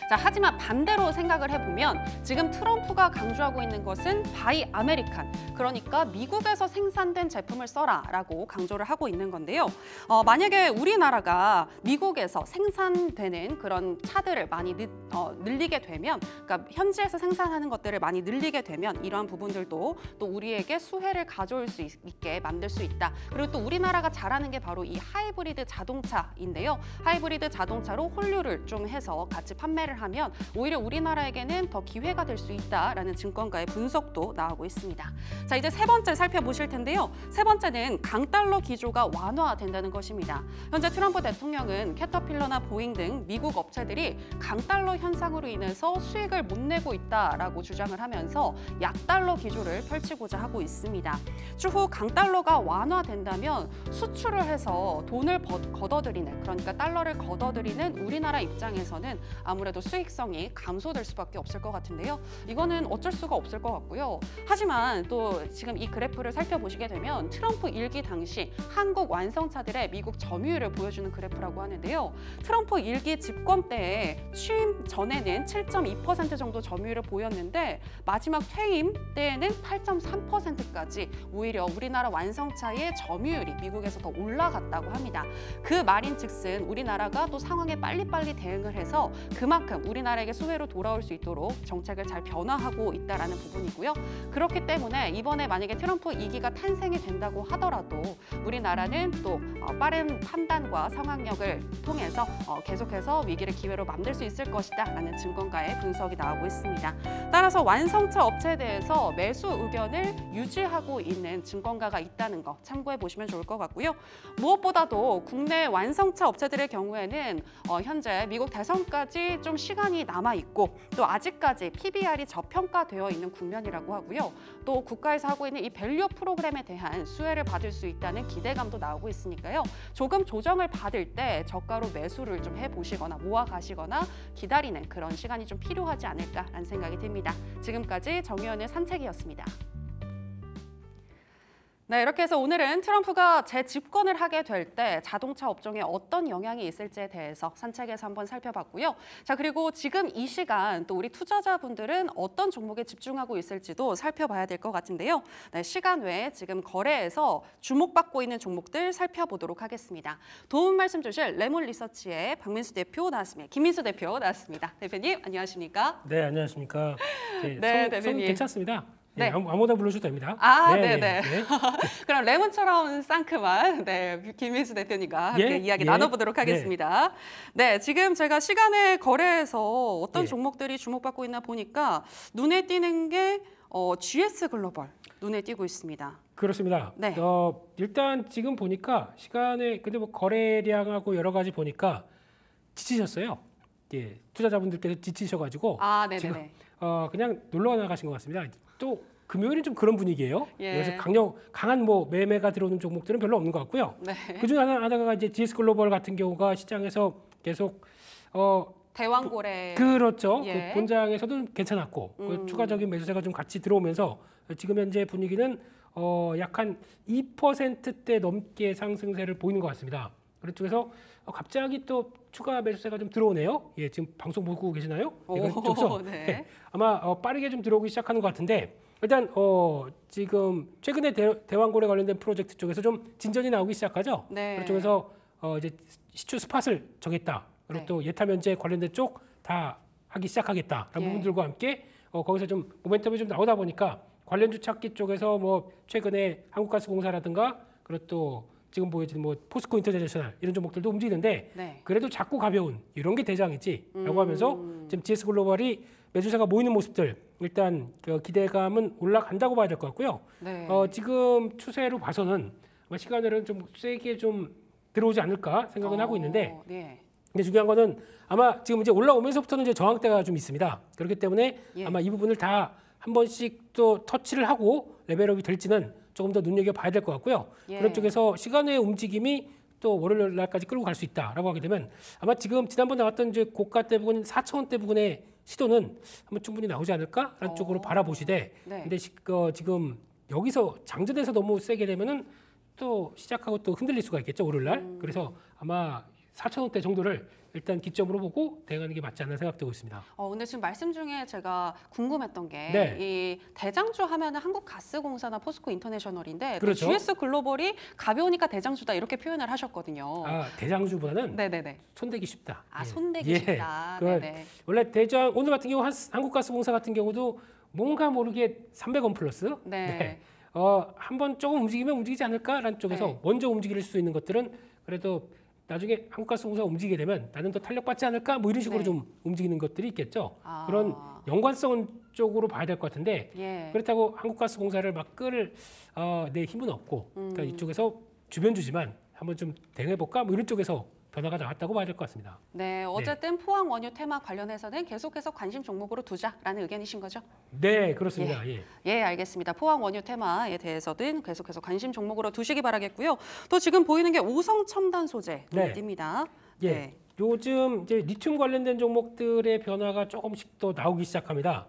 자, 하지만 반대로 생각을 해보면 지금 트럼프가 강조하고 있는 것은 바이 아메리칸, 그러니까 미국에서 생산된 제품을 써라라고 강조를 하고 있는 건데요. 만약에 우리나라가 미국에서 생산되는 그런 차들을 많이 늘리게 되면, 그러니까 현지에서 생산하는 것들을 많이 늘리게 되면 이러한 부분들도 또 우리에게 수혜를 가져올 수 있게 만들 수 있다. 그리고 또 우리나라가 잘하는 게 바로 이 하이브리드 자동차인데요. 하이브리드 자동차로 홀류를 좀 해서 같이 판매를 하면 오히려 우리나라에게는 더 기회가 될 수 있다라는 증권가의 분석도 나오고 있습니다. 자, 이제 세 번째 살펴보실 텐데요. 세 번째는 강달러 기조가 완화된다는 것입니다. 현재 트럼프 대통령은 캐터필러나 보잉 등 미국 업체들이 강달러 현상으로 인해서 수익을 못 내고 있다라고 주장을 하면서 약달러 기조를 펼치고자 하고 있습니다. 추후 강달러가 완화된다면 수출을 해서 돈을 걷어들이는, 그러니까 달러를 걷어들이는 우리나라 입장에서는 아무래도 수익성이 감소될 수밖에 없을 것 같은데요. 이거는 어쩔 수가 없을 것 같고요. 하지만 또 지금 이 그래프를 살펴보시게 되면 트럼프 일기 당시 한국 완성차들의 미국 점유율을 보여주는 그래프라고 하는데요. 트럼프 일기 집권 때에 취임 전에는 7.2% 정도 점유율을 보였는데 마지막 퇴임 때에는 8.3%까지 오히려 우리나라 완성차의 점유율이 미국에서 더 올라갔다고 합니다. 그 말인즉슨 우리나라가 또 상황에 빨리빨리 대응을 해서 그만큼 우리나라에게 수혜로 돌아올 수 있도록 정책을 잘 변화하고 있다라는 부분이고요. 그렇기 때문에 이번에 만약에 트럼프 2기가 탄생이 된다고 하더라도 우리나라는 또 빠른 판단과 상황력을 통해서 계속해서 위기를 기회로 만들 수 있을 것이다라는 증권가의 분석이 나오고 있습니다. 따라서 완성차 업체에 대해서 매수 의견을 유지하고 있는 증권가가 있다는 거 참고해 보시면 좋을 것 같고요. 무엇보다도 국내 완성차 업체들의 경우에는 현재 미국 대선까지 좀 시간이 남아 있고 또 아직까지 PBR이 저평가되어 있는 국면이라고 하고요. 또 국가에서 하고 있는 이 밸류 프로그램에 대한 수혜를 받을 수 있다는 기대감도 나오고 있으니까요. 조금 조정을 받을 때 저가로 매수를 좀 해보시거나 모아 가시거나 기다리는 그런 시간이 좀 필요하지 않을까라는 생각이 듭니다. 지금까지 정의원의 산책이었습니다. 네, 이렇게 해서 오늘은 트럼프가 재집권을 하게 될 때 자동차 업종에 어떤 영향이 있을지에 대해서 산책에서 한번 살펴봤고요. 자, 그리고 지금 이 시간 또 우리 투자자분들은 어떤 종목에 집중하고 있을지도 살펴봐야 될 것 같은데요. 네, 시간 외에 지금 거래에서 주목받고 있는 종목들 살펴보도록 하겠습니다. 도움 말씀 주실 레몬리서치의 박민수 대표 나왔습니다. 김민수 대표 나왔습니다. 대표님, 안녕하십니까? 네, 안녕하십니까? 네, 대표님. 괜찮습니다. 네. 아무나 불러줘도 됩니다. 네네. 그럼 레몬처럼 상큼한 김민수 대표님과 함께 이야기 나눠보도록 하겠습니다. 네, 지금 제가 시간의 거래에서 어떤 종목들이 주목받고 있나 보니까 눈에 띄는 게 GS 글로벌 눈에 띄고 있습니다. 그렇습니다. 네. 일단 지금 보니까 시간에 근데 뭐 거래량하고 여러 가지 보니까 지치셨어요. 예, 투자자분들께서 지치셔가지고 네네네. 그냥 놀러 나가신 것 같습니다. 또 금요일은 좀 그런 분위기예요. 예. 그래서 강한 뭐 매매가 들어오는 종목들은 별로 없는 것 같고요. 네. 그중 하나가 이제 GS 글로벌 같은 경우가 시장에서 계속 대왕고래. 그렇죠. 예. 그 본장에서도 괜찮았고 그 추가적인 매수세가 좀 같이 들어오면서 지금 현재 분위기는 약 한 2%대 넘게 상승세를 보이는 것 같습니다. 그런 쪽에서 갑자기 또 추가 매수세가 좀 들어오네요. 예, 지금 방송 보고 계시나요? 그래서 네. 아마 빠르게 좀 들어오기 시작하는 것 같은데 일단 지금 최근에 대왕고래 관련된 프로젝트 쪽에서 좀 진전이 나오기 시작하죠. 네. 그런 쪽에서 이제 시추 스팟을 정했다. 그리고 또 예타 면제 관련된 쪽 다 하기 시작하겠다라는 부분들과 함께 거기서 좀 모멘텀이 좀 나오다 보니까 관련주 찾기 쪽에서 뭐 최근에 한국가스공사라든가 그리고 또 지금 보여지는 뭐 포스코 인터내셔널 이런 종목들도 움직이는데 그래도 작고 가벼운 이런 게 대장이지라고 하면서 지금 GS 글로벌이 매수세가 모이는 모습들 일단 그 기대감은 올라간다고 봐야 될 것 같고요. 네. 지금 추세로 봐서는 아마 시간으로는 좀 세게 좀 들어오지 않을까 생각은 하고 있는데 네. 근데 중요한 거는 아마 지금 이제 올라오면서부터는 이제 저항대가 좀 있습니다. 그렇기 때문에 아마 이 부분을 다 한 번씩 또 터치를 하고 레벨업이 될지는 조금 더 눈여겨봐야 될 것 같고요. 그런 쪽에서 시간의 움직임이 또 월요일 날까지 끌고 갈 수 있다라고 하게 되면 아마 지금 지난번 나왔던 이제 고가대 부분 4,000원대 부분의 시도는 한번 충분히 나오지 않을까라는 쪽으로 바라보시되 근데 지금 여기서 장전해서 너무 세게 되면은 또 시작하고 또 흔들릴 수가 있겠죠 월요일 날. 그래서 아마 4,000원대 정도를 일단 기점으로 보고 대응하는 게 맞지 않나 생각되고 있습니다. 근데 지금 말씀 중에 제가 궁금했던 게 이 대장주 하면은 한국가스공사나 포스코 인터내셔널인데 그렇죠. GS 글로벌이 가벼우니까 대장주다 이렇게 표현을 하셨거든요. 대장주보다는 네네네. 손대기 쉽다. 손대기 쉽다. 원래 오늘 같은 경우 한국가스공사 같은 경우도 뭔가 모르게 300원 플러스. 한번 조금 움직이면 움직이지 않을까라는 쪽에서 먼저 움직일 수 있는 것들은 그래도 나중에 한국가스공사가 움직이게 되면 나는 더 탄력받지 않을까 뭐 이런 식으로 좀 움직이는 것들이 있겠죠. 그런 연관성 쪽으로 봐야 될 것 같은데 그렇다고 한국가스공사를 막 끌 내 힘은 없고 그러니까 이쪽에서 주변주지만 한번 좀 대응해볼까 뭐 이런 쪽에서 변화가 나왔다고 봐야 될 것 같습니다. 네, 어쨌든 포항 원유 테마 관련해서는 계속해서 관심 종목으로 두자라는 의견이신 거죠? 네, 그렇습니다. 예, 알겠습니다. 포항 원유 테마에 대해서는 계속해서 관심 종목으로 두시기 바라겠고요. 또 지금 보이는 게 오성 첨단 소재 눈에 띕니다. 요즘 이제 리튬 관련된 종목들의 변화가 조금씩 더 나오기 시작합니다.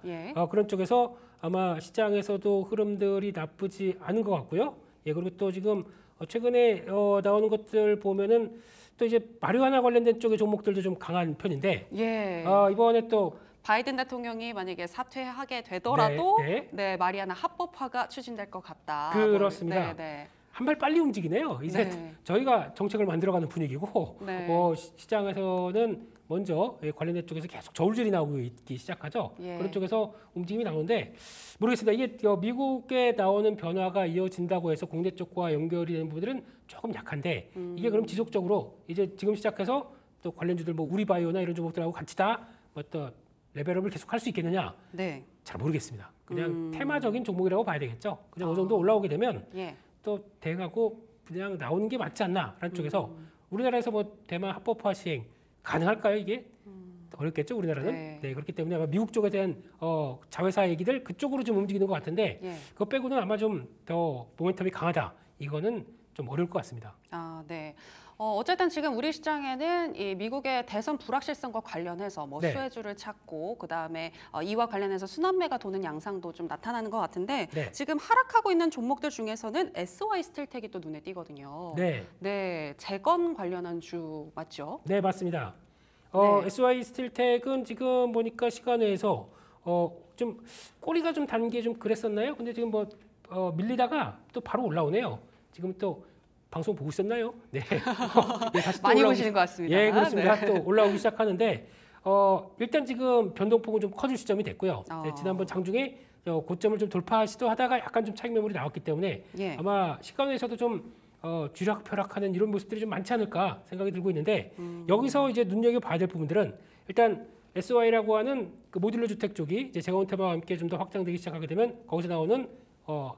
그런 쪽에서 아마 시장에서도 흐름들이 나쁘지 않은 것 같고요. 그리고 또 지금 최근에 나오는 것들 보면은 또 이제 마리화나 관련된 쪽의 종목들도 좀 강한 편인데 이번에 또 바이든 대통령이 만약에 사퇴하게 되더라도 마리아나 합법화가 추진될 것 같다. 그렇습니다. 한 발 빨리 움직이네요. 이제 네. 저희가 정책을 만들어가는 분위기고 네. 시장에서는 먼저 관련된 쪽에서 계속 저울질이 나오고 있기 시작하죠. 예. 그런 쪽에서 움직임이 나오는데 모르겠습니다. 이게 미국에 나오는 변화가 이어진다고 해서 국내 쪽과 연결이 되는 부분들은 조금 약한데 이게 그럼 지속적으로 이제 지금 시작해서 또 관련주들 뭐 우리바이오나 이런 종목들하고 같이 다 어떤 레벨업을 계속 할 수 있겠느냐? 네. 잘 모르겠습니다. 그냥 테마적인 종목이라고 봐야 되겠죠. 그냥 어느 정도 올라오게 되면 예. 또 대응하고 그냥 나오는 게 맞지 않나라는 쪽에서 우리나라에서 뭐 대만 합법화 시행 가능할까요 이게? 어렵겠죠 우리나라는. 네. 그렇기 때문에 아마 미국 쪽에 대한 자회사 얘기들 그쪽으로 좀 움직이는 것 같은데 예. 그거 빼고는 아마 좀 더 모멘텀이 강하다. 이거는 좀 어려울 것 같습니다. 아, 네. 어쨌든 지금 우리 시장에는 이 미국의 대선 불확실성과 관련해서 뭐 네. 수혜주를 찾고 그다음에 이와 관련해서 순환매가 도는 양상도 좀 나타나는 것 같은데 네. 지금 하락하고 있는 종목들 중에서는 SY 스틸텍이 또 눈에 띄거든요. 네. 네, 재건 관련한 주 맞죠? 네, 맞습니다. 네. SY 스틸텍은 지금 보니까 시간외에서 좀 꼬리가 좀 단 게 좀 그랬었나요? 근데 지금 뭐 밀리다가 또 바로 올라오네요. 지금 또 방송 보고 있었나요? 네. 예, 다시 또 많이 올라오기 보시는 것 같습니다. 예, 그렇습니다. 네. 또 올라오기 시작하는데 일단 지금 변동폭은 좀 커질 시점이 됐고요. 네, 지난번 장중에 고점을 좀 돌파 시도하다가 약간 좀 차익 매물이 나왔기 때문에 예. 아마 시간에서도 좀 쥐락펴락하는 이런 모습들이 좀 많지 않을까 생각이 들고 있는데 여기서 이제 눈여겨 봐야 될 부분들은 일단 SY라고 하는 그 모듈러 주택 쪽이 이제 재건 테마와 함께 좀 더 확장되기 시작하게 되면 거기서 나오는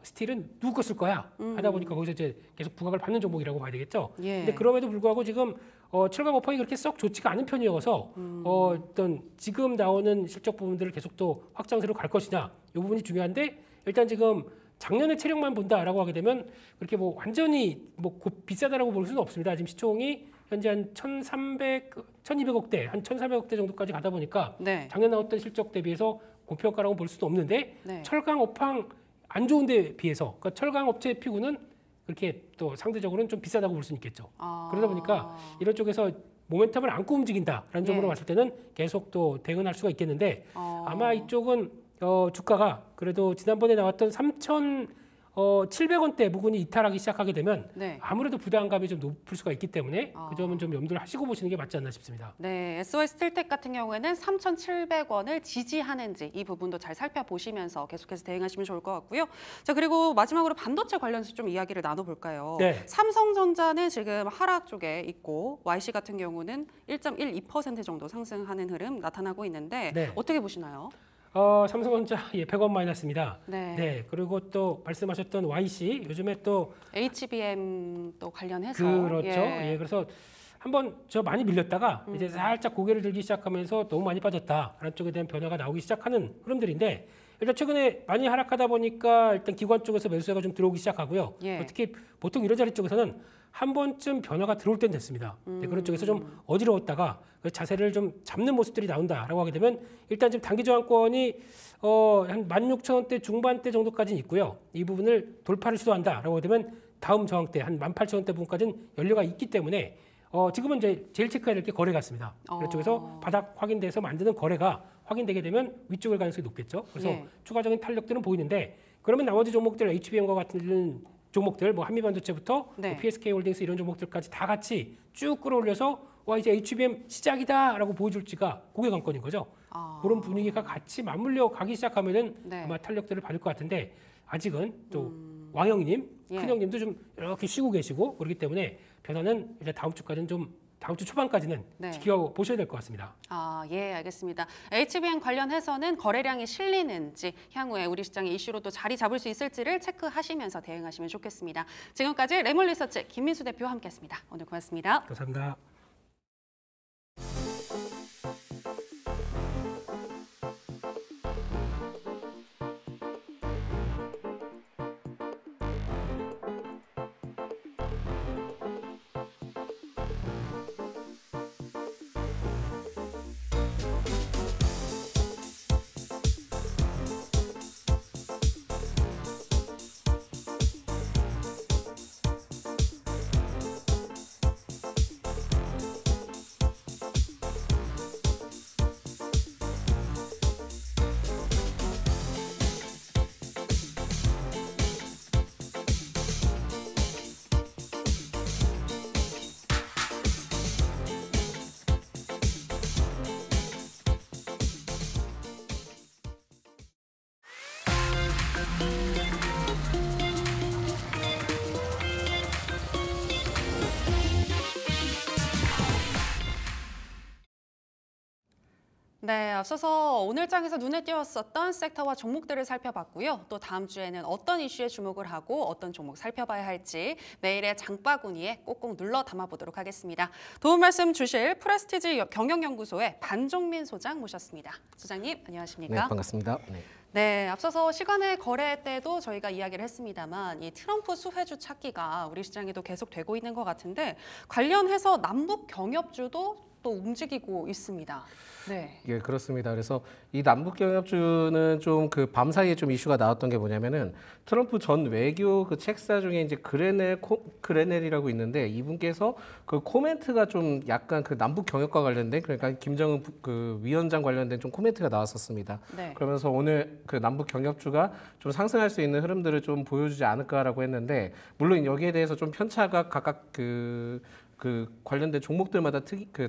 스틸은 누구 거 쓸 거야 하다 보니까 거기서 이제 계속 부각을 받는 종목이라고 봐야 되겠죠. 예. 근데 그럼에도 불구하고 지금 철강 업황이 그렇게 썩 좋지가 않은 편이어서 어떤 지금 나오는 실적 부분들을 계속 또 확장세로 갈 것이냐 이 부분이 중요한데 일단 지금 작년의 체력만 본다라고 하게 되면 그렇게 뭐 완전히 뭐 비싸다라고 볼 수는 없습니다. 지금 시총이 현재 한 1,200억대, 한 1,400억대 정도까지 가다 보니까 네. 작년 나왔던 실적 대비해서 고평가라고 볼 수도 없는데 네. 철강 업황 안 좋은 데 비해서 그러니까 철강 업체 피구는 그렇게 또 상대적으로는 좀 비싸다고 볼 수는 있겠죠. 그러다 보니까 이런 쪽에서 모멘텀을 안고 움직인다라는 점으로 예. 봤을 때는 계속 또 대응할 수가 있겠는데 아마 이쪽은 주가가 그래도 지난번에 나왔던 3,700원대 부근이 이탈하기 시작하게 되면 네. 아무래도 부담감이 좀 높을 수가 있기 때문에 그 점은 좀 염두를 하시고 보시는 게 맞지 않나 싶습니다. 네, SY 스틸텍 같은 경우에는 3,700원을 지지하는지 이 부분도 잘 살펴보시면서 계속해서 대응하시면 좋을 것 같고요. 자, 그리고 마지막으로 반도체 관련해서 좀 이야기를 나눠볼까요? 네. 삼성전자는 지금 하락 쪽에 있고 YC 같은 경우는 1.12% 정도 상승하는 흐름 나타나고 있는데 네. 어떻게 보시나요? 삼성전자 100원 마이너스입니다. 네. 네. 그리고 또 말씀하셨던 YC 요즘에 또 HBM 또 관련해서 그렇죠. 예, 그래서 한번 저 많이 밀렸다가 이제 살짝 고개를 들기 시작하면서 너무 많이 빠졌다라는 쪽에 대한 변화가 나오기 시작하는 흐름들인데 일단 최근에 많이 하락하다 보니까 일단 기관 쪽에서 매수세가 좀 들어오기 시작하고요. 예. 특히 보통 이런 자리 쪽에서는 한 번쯤 변화가 들어올 땐 됐습니다. 네, 그런 쪽에서 좀 어지러웠다가 그 자세를 좀 잡는 모습들이 나온다라고 하게 되면 일단 지금 단기 저항권이 한 16,000원대 중반대 정도까지는 있고요. 이 부분을 돌파를 시도한다라고 하게 되면 다음 저항대 한 18,000원대 부분까지는 연료가 있기 때문에 지금은 이제 제일 체크해야 될 게 거래 같습니다. 이쪽에서 바닥 확인돼서 만드는 거래가 확인되게 되면 위쪽일 가능성이 높겠죠. 그래서 예. 추가적인 탄력들은 보이는데 그러면 나머지 종목들 HBM과 같은 종목들 뭐 한미반도체부터 네. 뭐 PSK홀딩스 이런 종목들까지 다 같이 쭉 끌어올려서 와 이제 HBM 시작이다라고 보여줄지가 고객 관건인 거죠. 그런 분위기가 같이 맞물려 가기 시작하면은 네. 아마 탄력들을 받을 것 같은데 아직은 또 왕형님, 예. 큰형님도 좀 이렇게 쉬고 계시고 그렇기 때문에 변화는 이제 다음 주까지는 좀 다음 주 초반까지는 네. 지켜보셔야 될 것 같습니다. 예, 알겠습니다. HBM 관련해서는 거래량이 실리는지 향후에 우리 시장의 이슈로 또 자리 잡을 수 있을지를 체크하시면서 대응하시면 좋겠습니다. 지금까지 레몬리서치 김민수 대표와 함께했습니다. 오늘 고맙습니다. 감사합니다. 네, 앞서서 오늘 장에서 눈에 띄었었던 섹터와 종목들을 살펴봤고요. 또 다음 주에는 어떤 이슈에 주목을 하고 어떤 종목 살펴봐야 할지 내일의 장바구니에 꼭꼭 눌러 담아보도록 하겠습니다. 도움 말씀 주실 프레스티지 경영연구소의 반종민 소장 모셨습니다. 소장님, 안녕하십니까? 네, 반갑습니다. 네. 네, 앞서서 시간의 거래 때도 저희가 이야기를 했습니다만 이 트럼프 수혜주 찾기가 우리 시장에도 계속 되고 있는 것 같은데 관련해서 남북 경협주도 또 움직이고 있습니다. 네. 예, 그렇습니다. 그래서 이 남북 경협주는 좀 그 밤 사이에 좀 이슈가 나왔던 게 뭐냐면은 트럼프 전 외교 그 책사 중에 이제 그레넬이라고 있는데 이분께서 그 코멘트가 좀 약간 그 남북 경협과 관련된 그러니까 김정은 그 위원장 관련된 좀 코멘트가 나왔었습니다. 네. 그러면서 오늘 그 남북 경협주가 좀 상승할 수 있는 흐름들을 좀 보여주지 않을까라고 했는데 물론 여기에 대해서 좀 편차가 각각 그 관련된 종목들마다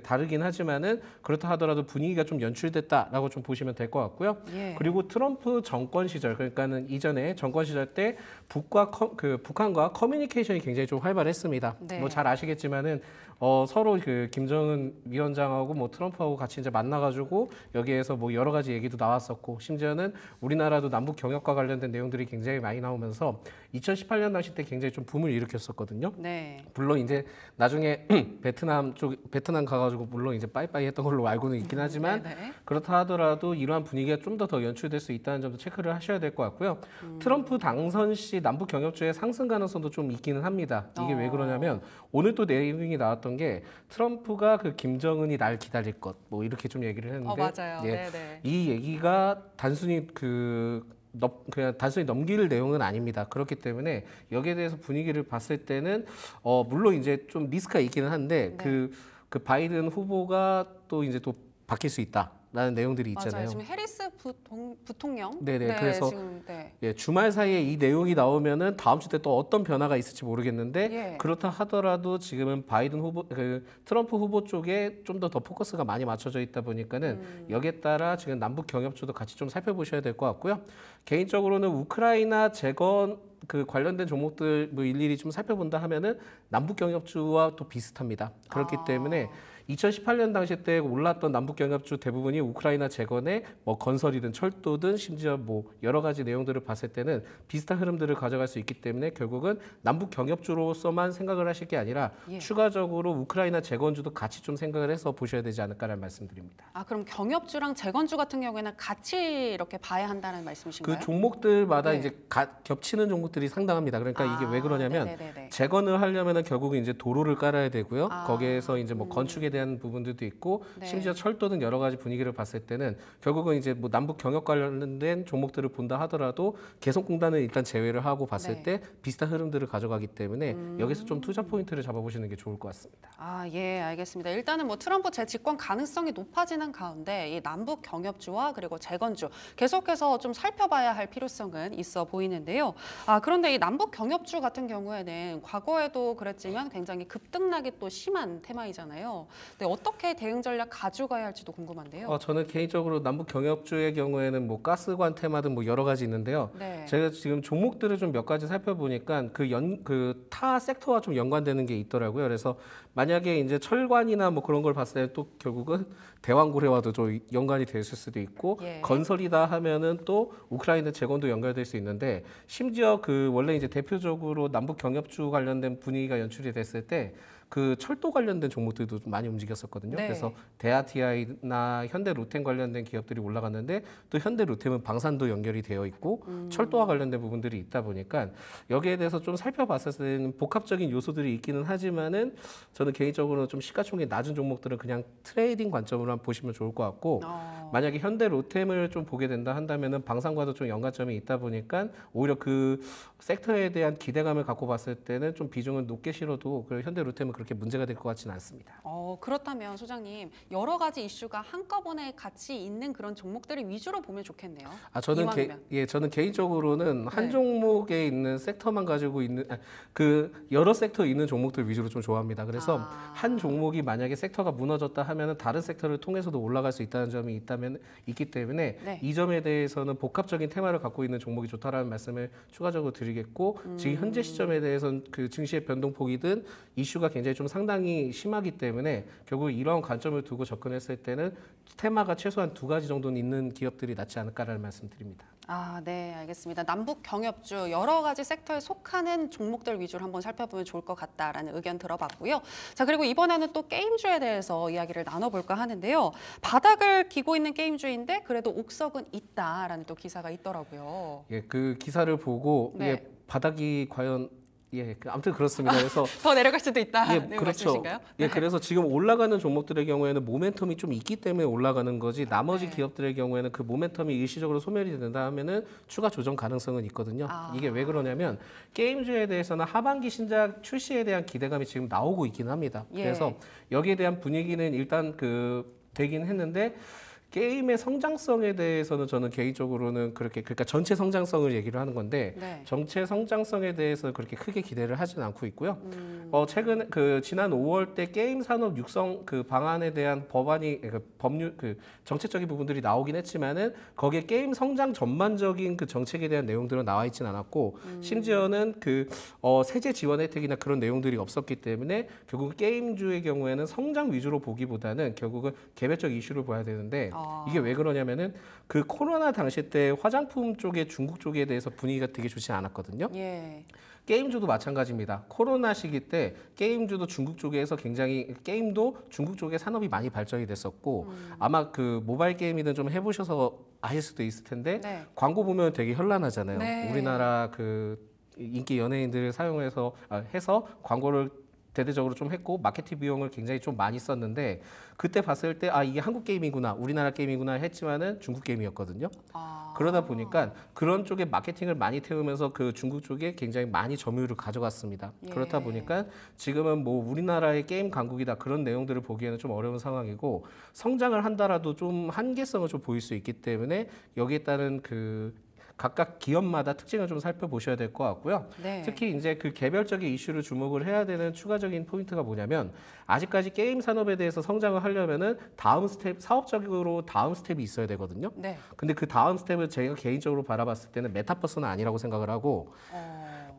다르긴 하지만은 그렇다 하더라도 분위기가 좀 연출됐다라고 좀 보시면 될 것 같고요. 예. 그리고 트럼프 정권 시절 그러니까는 이전에 정권 시절 때 북한과 커뮤니케이션이 굉장히 좀 활발했습니다. 네. 뭐 잘 아시겠지만은 서로 그 김정은 위원장하고 뭐 트럼프하고 같이 이제 만나가지고 여기에서 뭐 여러 가지 얘기도 나왔었고 심지어는 우리나라도 남북 경협과 관련된 내용들이 굉장히 많이 나오면서 2018년 당시 때 굉장히 좀 붐을 일으켰었거든요. 네. 물론 이제 나중에 베트남 가가지고 물론 이제 빠이빠이 했던 걸로 알고는 있긴 하지만 네네. 그렇다 하더라도 이러한 분위기가 좀 더 연출될 수 있다는 점도 체크를 하셔야 될 것 같고요. 트럼프 당선 시 남북 경협주의 상승 가능성도 좀 있기는 합니다. 이게 왜 그러냐면 오늘 또 내용이 나왔던 게 트럼프가 그 김정은이 날 기다릴 것 뭐 이렇게 좀 얘기를 했는데 맞아요. 예, 네네. 이 얘기가 단순히 그냥 단순히 넘길 내용은 아닙니다. 그렇기 때문에 여기에 대해서 분위기를 봤을 때는 물론 이제 좀 리스크가 있기는 한데 네. 그 바이든 후보가 또 이제 또 바뀔 수 있다라는 내용들이 있잖아요. 맞아요. 지금 해리스 부통령. 네네. 네, 그래서 지금, 네. 예, 주말 사이에 이 내용이 나오면은 다음 주 때 또 어떤 변화가 있을지 모르겠는데 예. 그렇다 하더라도 지금은 바이든 후보 트럼프 후보 쪽에 좀 더 포커스가 많이 맞춰져 있다 보니까는 여기에 따라 지금 남북 경협주도 같이 좀 살펴보셔야 될 것 같고요. 개인적으로는 우크라이나 재건 그 관련된 종목들 뭐 일일이 좀 살펴본다 하면은 남북 경협주와 또 비슷합니다. 그렇기 때문에 2018년 당시 때 올랐던 남북 경협주 대부분이 우크라이나 재건의 뭐 건설이든 철도든 심지어 뭐 여러 가지 내용들을 봤을 때는 비슷한 흐름들을 가져갈 수 있기 때문에 결국은 남북 경협주로서만 생각을 하실 게 아니라 예. 추가적으로 우크라이나 재건주도 같이 좀 생각을 해서 보셔야 되지 않을까라는 말씀드립니다. 그럼 경협주랑 재건주 같은 경우에는 같이 이렇게 봐야 한다는 말씀이신가요? 그 종목들마다 네. 이제 겹치는 종목들이 상당합니다. 그러니까 이게 왜 그러냐면 네네네네. 재건을 하려면은 결국은 이제 도로를 깔아야 되고요. 아, 거기에서 이제 뭐 건축에 대한 부분들도 있고 네. 심지어 철도 등 여러 가지 분위기를 봤을 때는 결국은 이제 뭐 남북 경협 관련된 종목들을 본다 하더라도 개성공단은 일단 제외를 하고 봤을 네. 때 비슷한 흐름들을 가져가기 때문에 여기서 좀 투자 포인트를 잡아보시는 게 좋을 것 같습니다. 예, 알겠습니다. 일단은 뭐 트럼프 재집권 가능성이 높아지는 가운데 이 남북 경협주와 그리고 재건주 계속해서 좀 살펴봐야 할 필요성은 있어 보이는데요. 그런데 이 남북 경협주 같은 경우에는 과거에도 그랬지만 굉장히 급등락이 또 심한 테마이잖아요. 근데 어떻게 대응 전략 가져가야 할지도 궁금한데요. 저는 개인적으로 남북 경협주의 경우에는 뭐 가스관 테마든 뭐 여러 가지 있는데요. 네. 제가 지금 종목들을 좀 몇 가지 살펴보니까 그 타 섹터와 좀 연관되는 게 있더라고요. 그래서 만약에 이제 철관이나 뭐 그런 걸 봤을 때 또 결국은 대왕고래와도 좀 연관이 됐을 수도 있고 예. 건설이다 하면은 또 우크라이나 재건도 연결될 수 있는데 심지어 그 원래 이제 대표적으로 남북 경협주 관련된 분위기가 연출이 됐을 때 그 철도 관련된 종목들도 좀 많이 움직였었거든요. 네. 그래서 대아티아이나 현대로템 관련된 기업들이 올라갔는데 또 현대로템은 방산도 연결이 되어 있고 철도와 관련된 부분들이 있다 보니까 여기에 대해서 좀 살펴봤을 때는 복합적인 요소들이 있기는 하지만은 저는 개인적으로 좀 시가총액 낮은 종목들은 그냥 트레이딩 관점으로 한번 보시면 좋을 것 같고 만약에 현대로템을 좀 보게 된다 한다면은 방산과도 좀 연관점이 있다 보니까 오히려 그 섹터에 대한 기대감을 갖고 봤을 때는 좀 비중을 높게 실어도 그 현대로템은 그렇게 문제가 될 것 같지는 않습니다. 그렇다면 소장님 여러 가지 이슈가 한꺼번에 같이 있는 그런 종목들을 위주로 보면 좋겠네요. 저는 개인적으로는 한 네. 종목에 있는 섹터만 가지고 있는 그 여러 섹터 있는 종목들 위주로 좀 좋아합니다. 그래서 한 종목이 만약에 섹터가 무너졌다 하면은 다른 섹터를 통해서도 올라갈 수 있다는 점이 있다면 있기 때문에 네. 이 점에 대해서는 복합적인 테마를 갖고 있는 종목이 좋다라는 말씀을 추가적으로 드리겠고 지금 현재 시점에 대해서는 그 증시의 변동폭이든 이슈가 굉장히 좀 상당히 심하기 때문에 결국 이런 관점을 두고 접근했을 때는 테마가 최소한 2가지 정도는 있는 기업들이 낫지 않을까라는 말씀드립니다. 아, 네, 알겠습니다. 남북 경협주 여러 가지 섹터에 속하는 종목들 위주로 한번 살펴보면 좋을 것 같다라는 의견 들어봤고요. 자, 그리고 이번에는 또 게임주에 대해서 이야기를 나눠볼까 하는데요. 바닥을 기고 있는 게임주인데 그래도 옥석은 있다라는 또 기사가 있더라고요. 예, 그 기사를 보고 네. 이게 바닥이 과연 아무튼 그렇습니다. 그래서 더 내려갈 수도 있다는 그렇죠. 말씀이신가요? 예, 그래서 지금 올라가는 종목들의 경우에는 모멘텀이 좀 있기 때문에 올라가는 거지 나머지 네. 기업들의 경우에는 그 모멘텀이 일시적으로 소멸이 된다 하면은 추가 조정 가능성은 있거든요. 이게 왜 그러냐면 게임주에 대해서는 하반기 신작 출시에 대한 기대감이 지금 나오고 있긴 합니다. 예. 그래서 여기에 대한 분위기는 일단 되긴 했는데 게임의 성장성에 대해서는 저는 개인적으로는 그러니까 전체 성장성을 얘기를 하는 건데 네. 전체 성장성에 대해서 그렇게 크게 기대를 하진 않고 있고요. 최근 지난 5월 때 게임 산업 육성 방안에 대한 법안이 법률 정책적인 부분들이 나오긴 했지만은 거기에 게임 성장 전반적인 정책에 대한 내용들은 나와 있진 않았고 심지어는 세제 지원 혜택이나 그런 내용들이 없었기 때문에 결국 게임주의 경우에는 성장 위주로 보기보다는 결국은 개별적 이슈를 봐야 되는데 이게 왜 그러냐면은 그 코로나 당시 때 화장품 쪽에 중국 쪽에 대해서 분위기가 되게 좋지 않았거든요. 예. 게임주도 마찬가지입니다. 코로나 시기 때 게임주도 중국 쪽에서 굉장히 게임도 중국 쪽에 산업이 많이 발전이 됐었고 아마 모바일 게임이든 좀 해보셔서 아실 수도 있을 텐데 네. 광고 보면 되게 현란하잖아요. 네. 우리나라 인기 연예인들을 사용해서 해서 광고를 대대적으로 좀 했고 마케팅 비용을 굉장히 좀 많이 썼는데 그때 봤을 때 이게 한국 게임이구나 우리나라 게임이구나 했지만은 중국 게임이었거든요. 그러다 보니까 그런 쪽에 마케팅을 많이 태우면서 중국 쪽에 굉장히 많이 점유율을 가져갔습니다. 예. 그렇다 보니까 지금은 우리나라의 게임 강국이다 그런 내용들을 보기에는 좀 어려운 상황이고 성장을 한다라도 좀 한계성을 좀 보일 수 있기 때문에 여기에 따른 각각 기업마다 특징을 좀 살펴보셔야 될 것 같고요. 네. 특히 이제 개별적인 이슈를 주목을 해야 되는 추가적인 포인트가 뭐냐면 아직까지 게임 산업에 대해서 성장을 하려면은 사업적으로 다음 스텝이 있어야 되거든요. 네. 근데 그 다음 스텝을 제가 개인적으로 바라봤을 때는 메타버스는 아니라고 생각을 하고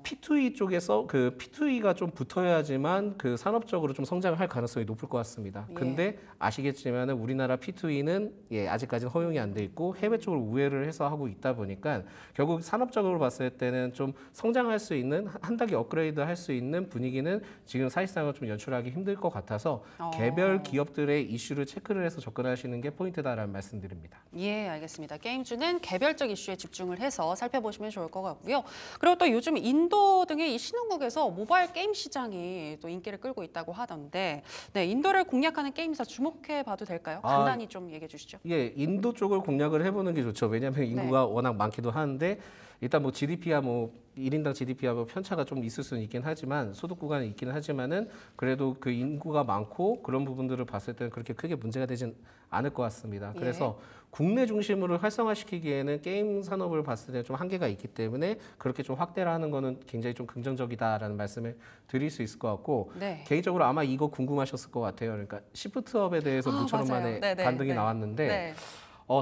P2E 쪽에서 P2E가 좀 붙어야지만 산업적으로 좀 성장을 할 가능성이 높을 것 같습니다. 예. 근데 아시겠지만 우리나라 P2E는 아직까지는 허용이 안 돼 있고 해외 쪽으로 우회를 해서 하고 있다 보니까 결국 산업적으로 봤을 때는 좀 성장할 수 있는 한 단계 업그레이드 할 수 있는 분위기는 지금 사실상은 좀 연출하기 힘들 것 같아서 개별 기업들의 이슈를 체크를 해서 접근하시는 게 포인트다라는 말씀드립니다. 예, 알겠습니다. 게임주는 개별적 이슈에 집중을 해서 살펴보시면 좋을 것 같고요. 그리고 또 요즘 인도 등의 이 신흥국에서 모바일 게임 시장이 또 인기를 끌고 있다고 하던데 네, 인도를 공략하는 게임사 주목해 봐도 될까요? 간단히 좀 얘기해 주시죠. 예, 인도 쪽을 공략을 해보는 게 좋죠. 왜냐하면 인구가 워낙 많기도 하는데 일단 GDP야 1인당 GDP하고 편차가 좀 있을 수는 있긴 하지만 소득 구간이 있기는 하지만은 그래도 인구가 많고 그런 부분들을 봤을 때는 그렇게 크게 문제가 되진 않을 것 같습니다. 그래서 국내 중심으로 활성화시키기에는 게임 산업을 봤을 때 좀 한계가 있기 때문에 그렇게 좀 확대를 하는 거는 굉장히 좀 긍정적이다라는 말씀을 드릴 수 있을 것 같고 네. 개인적으로 아마 이거 궁금하셨을 것 같아요. 그러니까 시프트업에 대해서 무처럼 만에 반등이 나왔는데 네.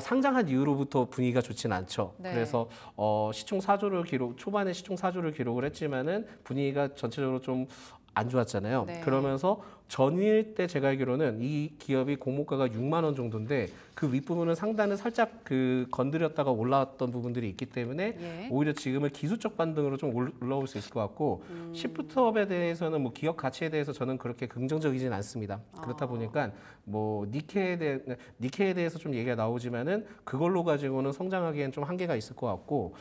상장한 이후로부터 분위기가 좋진 않죠. 네. 그래서 초반에 시총 4조를 기록을 했지만은 분위기가 전체적으로 좀 안 좋았잖아요. 네. 그러면서 전일 때 제가 알기로는 이 기업이 공모가가 6만 원 정도인데 그 윗부분은 상단을 살짝 건드렸다가 올라왔던 부분들이 있기 때문에 오히려 지금은 기술적 반등으로 좀 올라올 수 있을 것 같고 시프트업에 대해서는 기업 가치에 대해서 저는 그렇게 긍정적이진 않습니다. 그렇다 보니까 니케에 대해서 좀 얘기가 나오지만은 그걸로 가지고는 성장하기엔 좀 한계가 있을 것 같고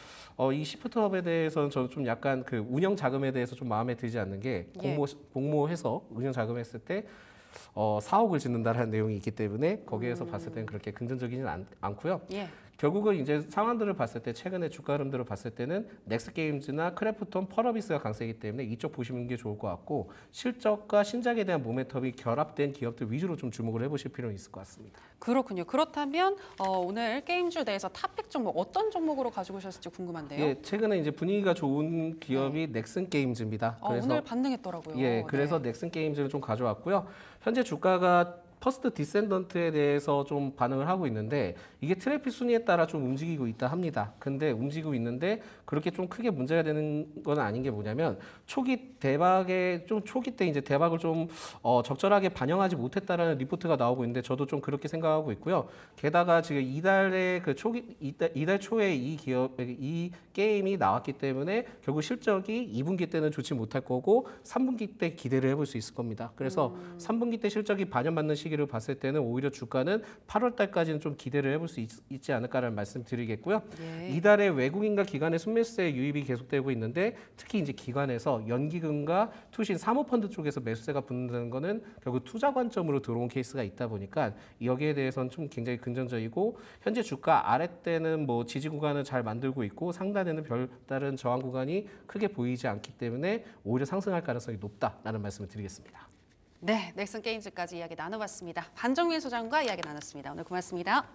이 시프트업에 대해서는 저는 좀 약간 운영 자금에 대해서 좀 마음에 들지 않는 게 공모해서 운영 자금 했을 때 4억을 짓는다라는 내용이 있기 때문에 거기에서 봤을 때는 그렇게 긍정적이진 않고요. 결국은 이제 상황들을 봤을 때 최근에 주가 흐름들을 봤을 때는 넥스게임즈나 크래프톤, 펄어비스가 강세이기 때문에 이쪽 보시는 게 좋을 것 같고 실적과 신작에 대한 모멘텀이 결합된 기업들 위주로 좀 주목을 해보실 필요는 있을 것 같습니다. 그렇군요. 그렇다면 오늘 게임주 내에서 탑픽 종목 어떤 종목으로 가지고 오셨을지 궁금한데요. 예, 최근에 이제 분위기가 좋은 기업이 넥슨 게임즈입니다. 그래서 오늘 반등했더라고요. 그래서 넥슨 게임즈를 좀 가져왔고요. 현재 주가가 퍼스트 디센던트에 대해서 좀 반응을 하고 있는데 이게 트래픽 순위에 따라 좀 움직이고 있다 합니다. 근데 움직이고 있는데 그렇게 좀 크게 문제가 되는 건 아닌 게 뭐냐면 초기 때 이제 대박을 좀 적절하게 반영하지 못했다라는 리포트가 나오고 있는데 저도 좀 그렇게 생각하고 있고요. 게다가 지금 이달 초에 이 게임이 나왔기 때문에 결국 실적이 2분기 때는 좋지 못할 거고 3분기 때 기대를 해볼 수 있을 겁니다. 그래서 3분기 때 실적이 반영받는 시기를 봤을 때는 오히려 주가는 8월 달까지는 좀 기대를 해볼 수 있지 않을까라는 말씀 드리겠고요. 예. 이달에 외국인과 기관의 순매수세 유입이 계속되고 있는데 특히 이제 기관에서 연기금과 투신 사모펀드 쪽에서 매수세가 붙는다는 거는 결국 투자 관점으로 들어온 케이스가 있다 보니까 여기에 대해서는 좀 굉장히 긍정적이고 현재 주가 아랫대는 뭐 지지 구간을 잘 만들고 있고 상단에는 별다른 저항 구간이 크게 보이지 않기 때문에 오히려 상승할 가능성이 높다라는 말씀을 드리겠습니다. 네, 넥슨 게임즈까지 이야기 나눠봤습니다. 반정민 소장과 이야기 나눴습니다. 오늘 고맙습니다.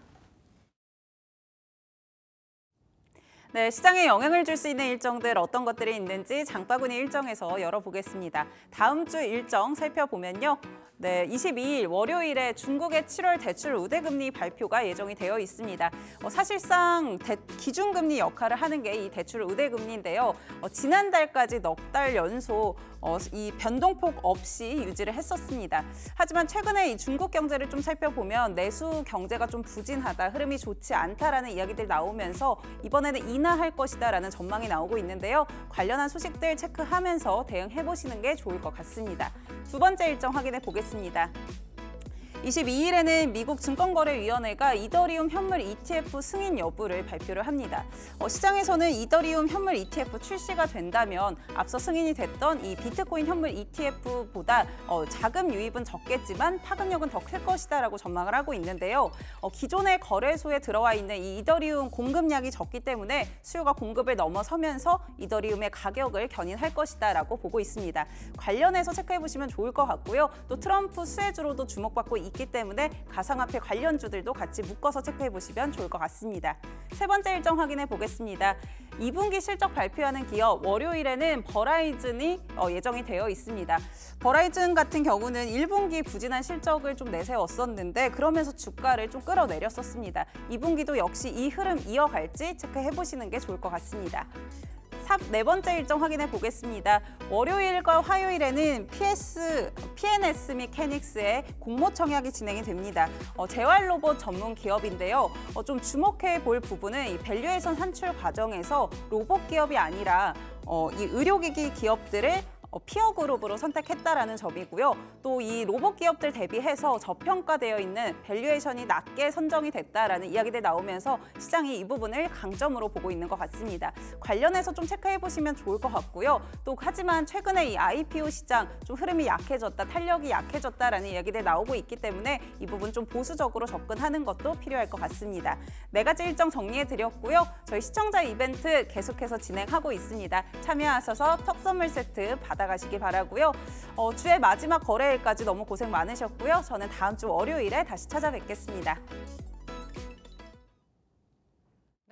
네, 시장에 영향을 줄 수 있는 일정들 어떤 것들이 있는지 장바구니 일정에서 열어보겠습니다. 다음 주 일정 살펴보면요. 네, 22일 월요일에 중국의 7월 대출 우대금리 발표가 예정이 되어 있습니다. 사실상 기준금리 역할을 하는 게 이 대출 우대금리인데요. 지난달까지 넉 달 연속 이 변동폭 없이 유지를 했었습니다. 하지만 최근에 이 중국 경제를 좀 살펴보면 내수 경제가 좀 부진하다, 흐름이 좋지 않다라는 이야기들 나오면서 이번에는 인하할 것이다라는 전망이 나오고 있는데요. 관련한 소식들 체크하면서 대응해보시는 게 좋을 것 같습니다. 두 번째 일정 확인해 보겠습니다. 22일에는 미국 증권거래위원회가 이더리움 현물 ETF 승인 여부를 발표를 합니다. 시장에서는 이더리움 현물 ETF 출시가 된다면 앞서 승인이 됐던 이 비트코인 현물 ETF보다 자금 유입은 적겠지만 파급력은 더 클 것이다라고 전망을 하고 있는데요. 기존의 거래소에 들어와 있는 이 이더리움 공급량이 적기 때문에 수요가 공급을 넘어서면서 이더리움의 가격을 견인할 것이다라고 보고 있습니다. 관련해서 체크해 보시면 좋을 것 같고요. 또 트럼프 수혜주로도 주목받고 있기 때문에 가상화폐 관련주들도 같이 묶어서 체크해 보시면 좋을 것 같습니다. 세 번째 일정 확인해 보겠습니다. 2분기 실적 발표하는 기업 월요일에는 버라이즌이 예정이 되어 있습니다. 버라이즌 같은 경우는 1분기 부진한 실적을 좀 내세웠었는데 그러면서 주가를 좀 끌어내렸었습니다. 2분기도 역시 이 흐름 이어갈지 체크해 보시는 게 좋을 것 같습니다. 네 번째 일정 확인해 보겠습니다. 월요일과 화요일에는 PNS 미케닉스의 공모 청약이 진행이 됩니다. 재활 로봇 전문 기업인데요. 좀 주목해 볼 부분은 이 밸류에이션 산출 과정에서 로봇 기업이 아니라 이 의료기기 기업들을 피어 그룹으로 선택했다라는 점이고요. 또 이 로봇 기업들 대비해서 저평가되어 있는 밸류에이션이 낮게 선정이 됐다라는 이야기들 나오면서 시장이 이 부분을 강점으로 보고 있는 것 같습니다. 관련해서 좀 체크해 보시면 좋을 것 같고요. 또 하지만 최근에 이 IPO 시장 좀 흐름이 약해졌다, 탄력이 약해졌다라는 이야기들 나오고 있기 때문에 이 부분 좀 보수적으로 접근하는 것도 필요할 것 같습니다. 네 가지 일정 정리해 드렸고요. 저희 시청자 이벤트 계속해서 진행하고 있습니다. 참여하셔서 턱 선물 세트 받아가시기 바라고요. 주의 마지막 거래일까지 너무 고생 많으셨고요. 저는 다음 주 월요일에 다시 찾아뵙겠습니다.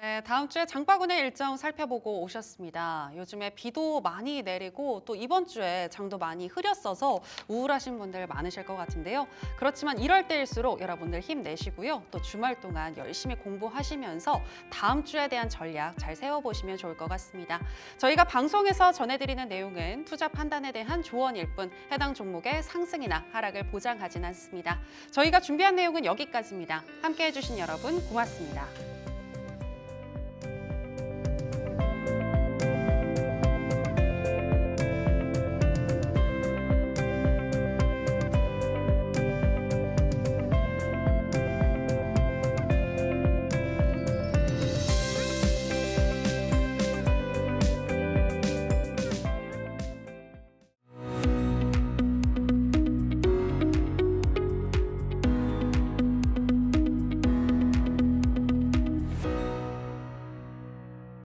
네, 다음 주에 장바구니 일정 살펴보고 오셨습니다. 요즘에 비도 많이 내리고 또 이번 주에 장도 많이 흐렸어서 우울하신 분들 많으실 것 같은데요. 그렇지만 이럴 때일수록 여러분들 힘내시고요. 또 주말 동안 열심히 공부하시면서 다음 주에 대한 전략 잘 세워보시면 좋을 것 같습니다. 저희가 방송에서 전해드리는 내용은 투자 판단에 대한 조언일 뿐 해당 종목의 상승이나 하락을 보장하진 않습니다. 저희가 준비한 내용은 여기까지입니다. 함께해 주신 여러분 고맙습니다.